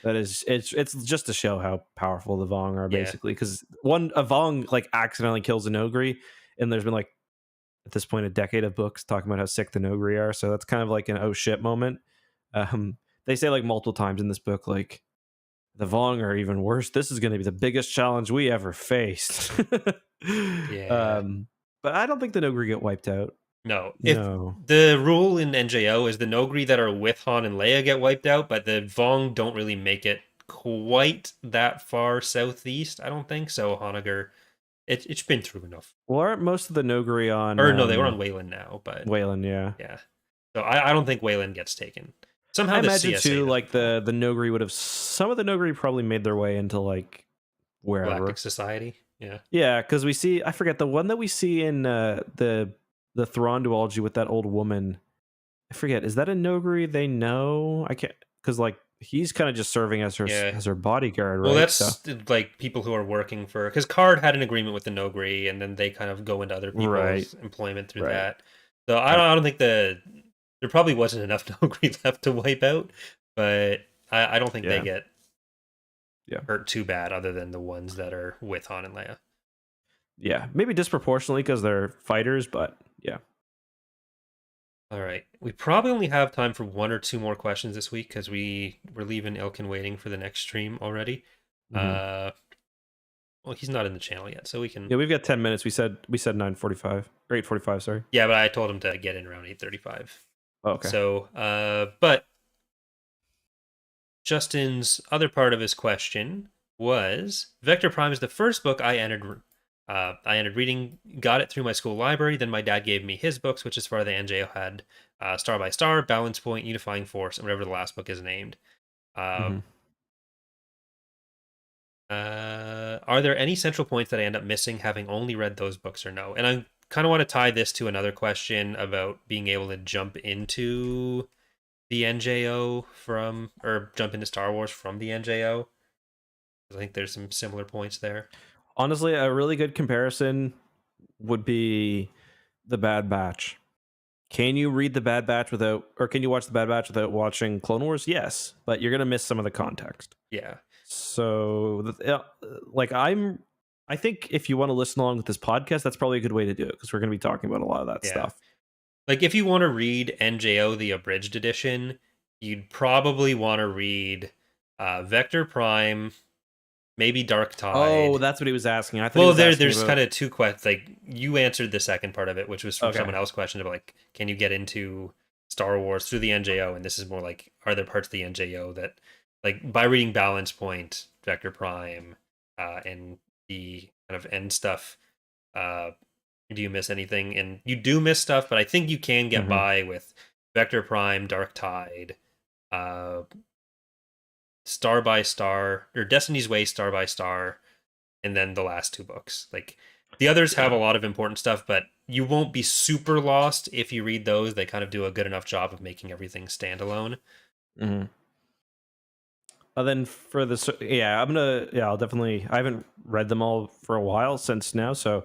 that is it's just to show how powerful the Vong are, Yeah. basically, because a Vong like accidentally kills a Nogri, and there's been like at this point a decade of books talking about how sick the Nogri are, so that's kind of like an oh shit moment. They say like multiple times in this book, like the Vong are even worse. This is going to be the biggest challenge we ever faced. Yeah. um, but I don't think the Nogri get wiped out. No, if No. the rule in NJO is the Nogri that are with Han and Leia get wiped out, but the Vong don't really make it quite that far southeast. I don't think so. Hanagar, it's been through enough. Well, aren't most of the Nogri on Or no, they were on Wayland now, but Wayland? Yeah. yeah. So I don't think Wayland gets taken. I Somehow the imagine CSA too, doesn't like fall. the Nogri would have some of the Nogri probably made their way into like Galactic wherever. Society, yeah. Yeah, because we see I forget the one that we see in the Thrawn duology with that old woman. I forget, is that a Nogri they know? I can't, because like he's kind of just serving Yeah. as her bodyguard, Well, right? So that's like people who are working for, because Card had an agreement with the Nogri, and then they kind of go into other right, people's employment through right. that. So Yep. I don't think there probably wasn't enough Nogri left to wipe out, but I don't think they Yeah, get yeah, hurt too bad, other than the ones that are with Han and Leia. yeah. Maybe disproportionately because they're fighters, but yeah. All right, we probably only have time for one or two more questions this week because we're leaving Ilkin waiting for the next stream already. Hmm. Well, he's not in the channel yet, so we can. Yeah, we've got 10 minutes. We said 9:45 or 8:45. Sorry. Yeah, but I told him to get in around 8:35. Oh, okay. So, but Justin's other part of his question was Vector Prime is the first book I entered. I ended reading, got it through my school library. Then my dad gave me his books, which is far the NJO had Star by Star, Balance Point, Unifying Force, and whatever the last book is named. Uh, Hmm. are there any central points that I end up missing having only read those books, or no? And I kind of want to tie this to another question about being able to jump into the NJO from, or jump into Star Wars from the NJO. I think there's some similar points there. Honestly, a really good comparison would be the Bad Batch. Can you read the Bad Batch without, or can you watch the Bad Batch without watching Clone Wars? Yes, but you're gonna miss some of the context. Yeah. So, like, I think if you want to listen along with this podcast, that's probably a good way to do it because we're gonna be talking about a lot of that Yeah. stuff. Like if you want to read NJO the abridged edition, you'd probably want to read Vector Prime, maybe Dark Tide. Oh, that's what he was asking. I thought he Well, was asking there's about. kind of two questions. Like you answered the second part of it, which was from Okay. someone else's question about like, can you get into Star Wars through the NJO? And this is more like, are there parts of the NJO that, like, by reading Balance Point, Vector Prime, and the kind of end stuff, uh, do you miss anything? And you do miss stuff, but I think you can get Mhm. by with Vector Prime, Dark Tide, uh, Star by Star, or Destiny's Way, Star by Star, and then the last 2 books. Like the others have a Yeah. lot of important stuff, but you won't be super lost if you read those. They kind of do a good enough job of making everything standalone. Mhm. Then for the yeah, I'll definitely. I haven't read them all for a while since now, so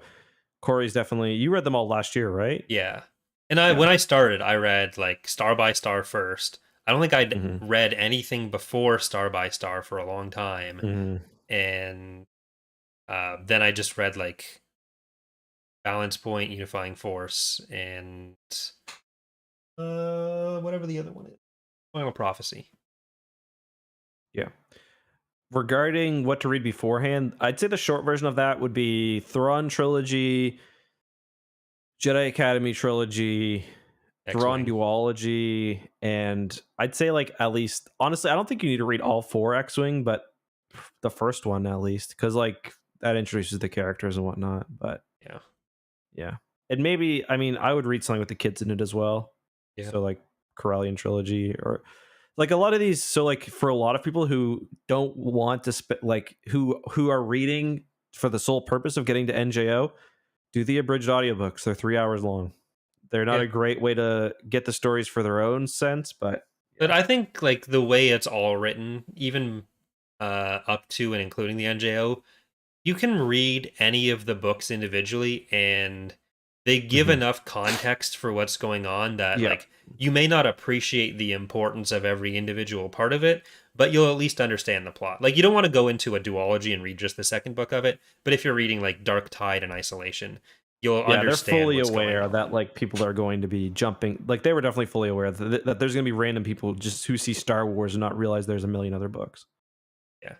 Corey's definitely. You read them all last year, right? Yeah. And Yeah. when I started, I read like Star by Star first. I don't think I'd Hmm. read anything before Star by Star for a long time. Hmm. And then I just read like Balance Point, Unifying Force, and whatever the other one is. Final Prophecy. Yeah. Regarding what to read beforehand, I'd say the short version of that would be Thrawn trilogy, Jedi Academy trilogy, Thrawn X-Wing. duology, and I'd say like at least honestly, I don't think you need to read all 4 X-Wing, but the first one at least, because like that introduces the characters and whatnot. But Yeah. yeah, and maybe I mean I would read something with the kids in it as well. Yeah. So like Corellian trilogy or like a lot of these. So like for a lot of people who don't want to like who are reading for the sole purpose of getting to NJO, do the abridged audiobooks. They're 3 hours long. They're not Yeah. a great way to get the stories for their own sense, but But yeah. I think like the way it's all written, even up to and including the NJO, you can read any of the books individually and they give Hmm. enough context for what's going on that Yeah. like you may not appreciate the importance of every individual part of it, but you'll at least understand the plot. Like you don't want to go into a duology and read just the second book of it, but if you're reading like Dark Tide in isolation, you'll Yeah, they're understand fully what's going aware that on. like people are going to be jumping. Like they were definitely fully aware that there's going to be random people just who see Star Wars and not realize there's a million other books. Yeah.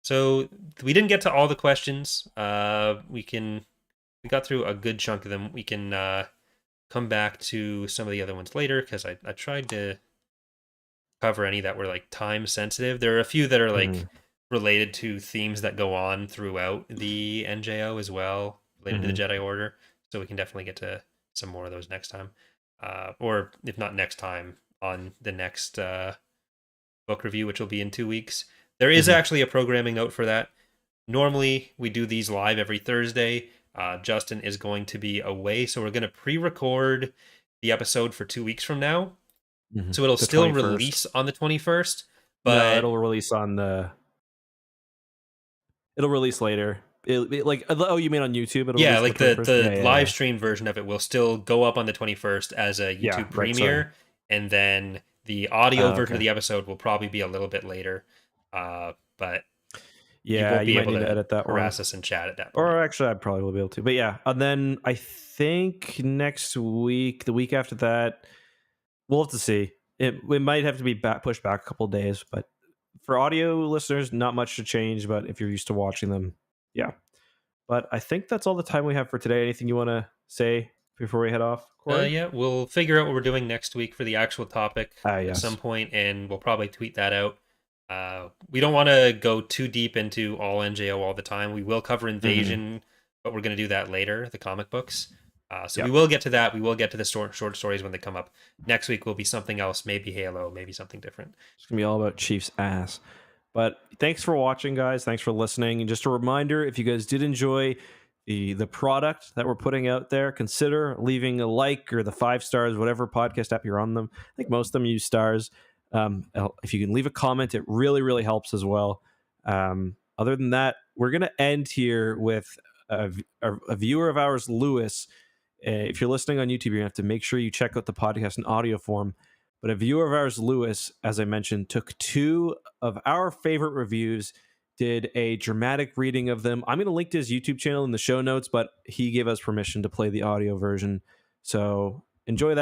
So we didn't get to all the questions. We got through a good chunk of them. We can come back to some of the other ones later because I tried to cover any that were like time sensitive. There are a few that are like Hmm. related to themes that go on throughout the NJO as well, related to the Hmm. Jedi Order. So we can definitely get to some more of those next time, or if not next time, on the next book review, which will be in 2 weeks. There is Hmm. actually a programming note for that. Normally, we do these live every Thursday. Justin is going to be away, so we're going to pre-record the episode for 2 weeks from now. Hmm. So it'll The still 21st. release on the 21st, No, but it'll release on the. It'll release later. Like oh, you mean on YouTube? It'll yeah, release on the like 21st. the Yeah, yeah, live yeah. stream version of it will still go up on the 21st as a Yeah, YouTube right. Sorry. premiere, and then the audio version of Okay. the episode will probably be a little bit later. But you Yeah, won't you be might able need to to edit that one. harass us in chat at that point. Or actually, I probably will be able to. But yeah, and then I think next week, the week after that, we'll have to see. It might have to be pushed back a couple of days. But for audio listeners, not much to change. But if you're used to watching them, yeah. But I think that's all the time we have for today. Anything you want to say before we head off, Corey? Yeah, we'll figure out what we're doing next week for the actual topic Ah, at some yes. point, and we'll probably tweet that out. We don't want to go too deep into all NJO all the time. We will cover Hmm. Invasion, but we're going to do that later, the comic books. So we Yep. will get to that. We will get to the short stories when they come up. Next week will be something else, maybe Halo, maybe something different. It's gonna be all about Chief's ass. But thanks for watching, guys. Thanks for listening. And just a reminder, if you guys did enjoy the product that we're putting out there, consider leaving a like or the 5 stars, whatever podcast app you're on them. I think most of them use stars. If you can leave a comment, it really, really helps as well. Other than that, we're gonna end here with a viewer of ours, Lewis. If you're listening on YouTube, you're gonna have to make sure you check out the podcast in audio form. But a viewer of ours, Lewis, as I mentioned, took 2 of our favorite reviews, did a dramatic reading of them. I'm going to link to his YouTube channel in the show notes, but he gave us permission to play the audio version. So enjoy that.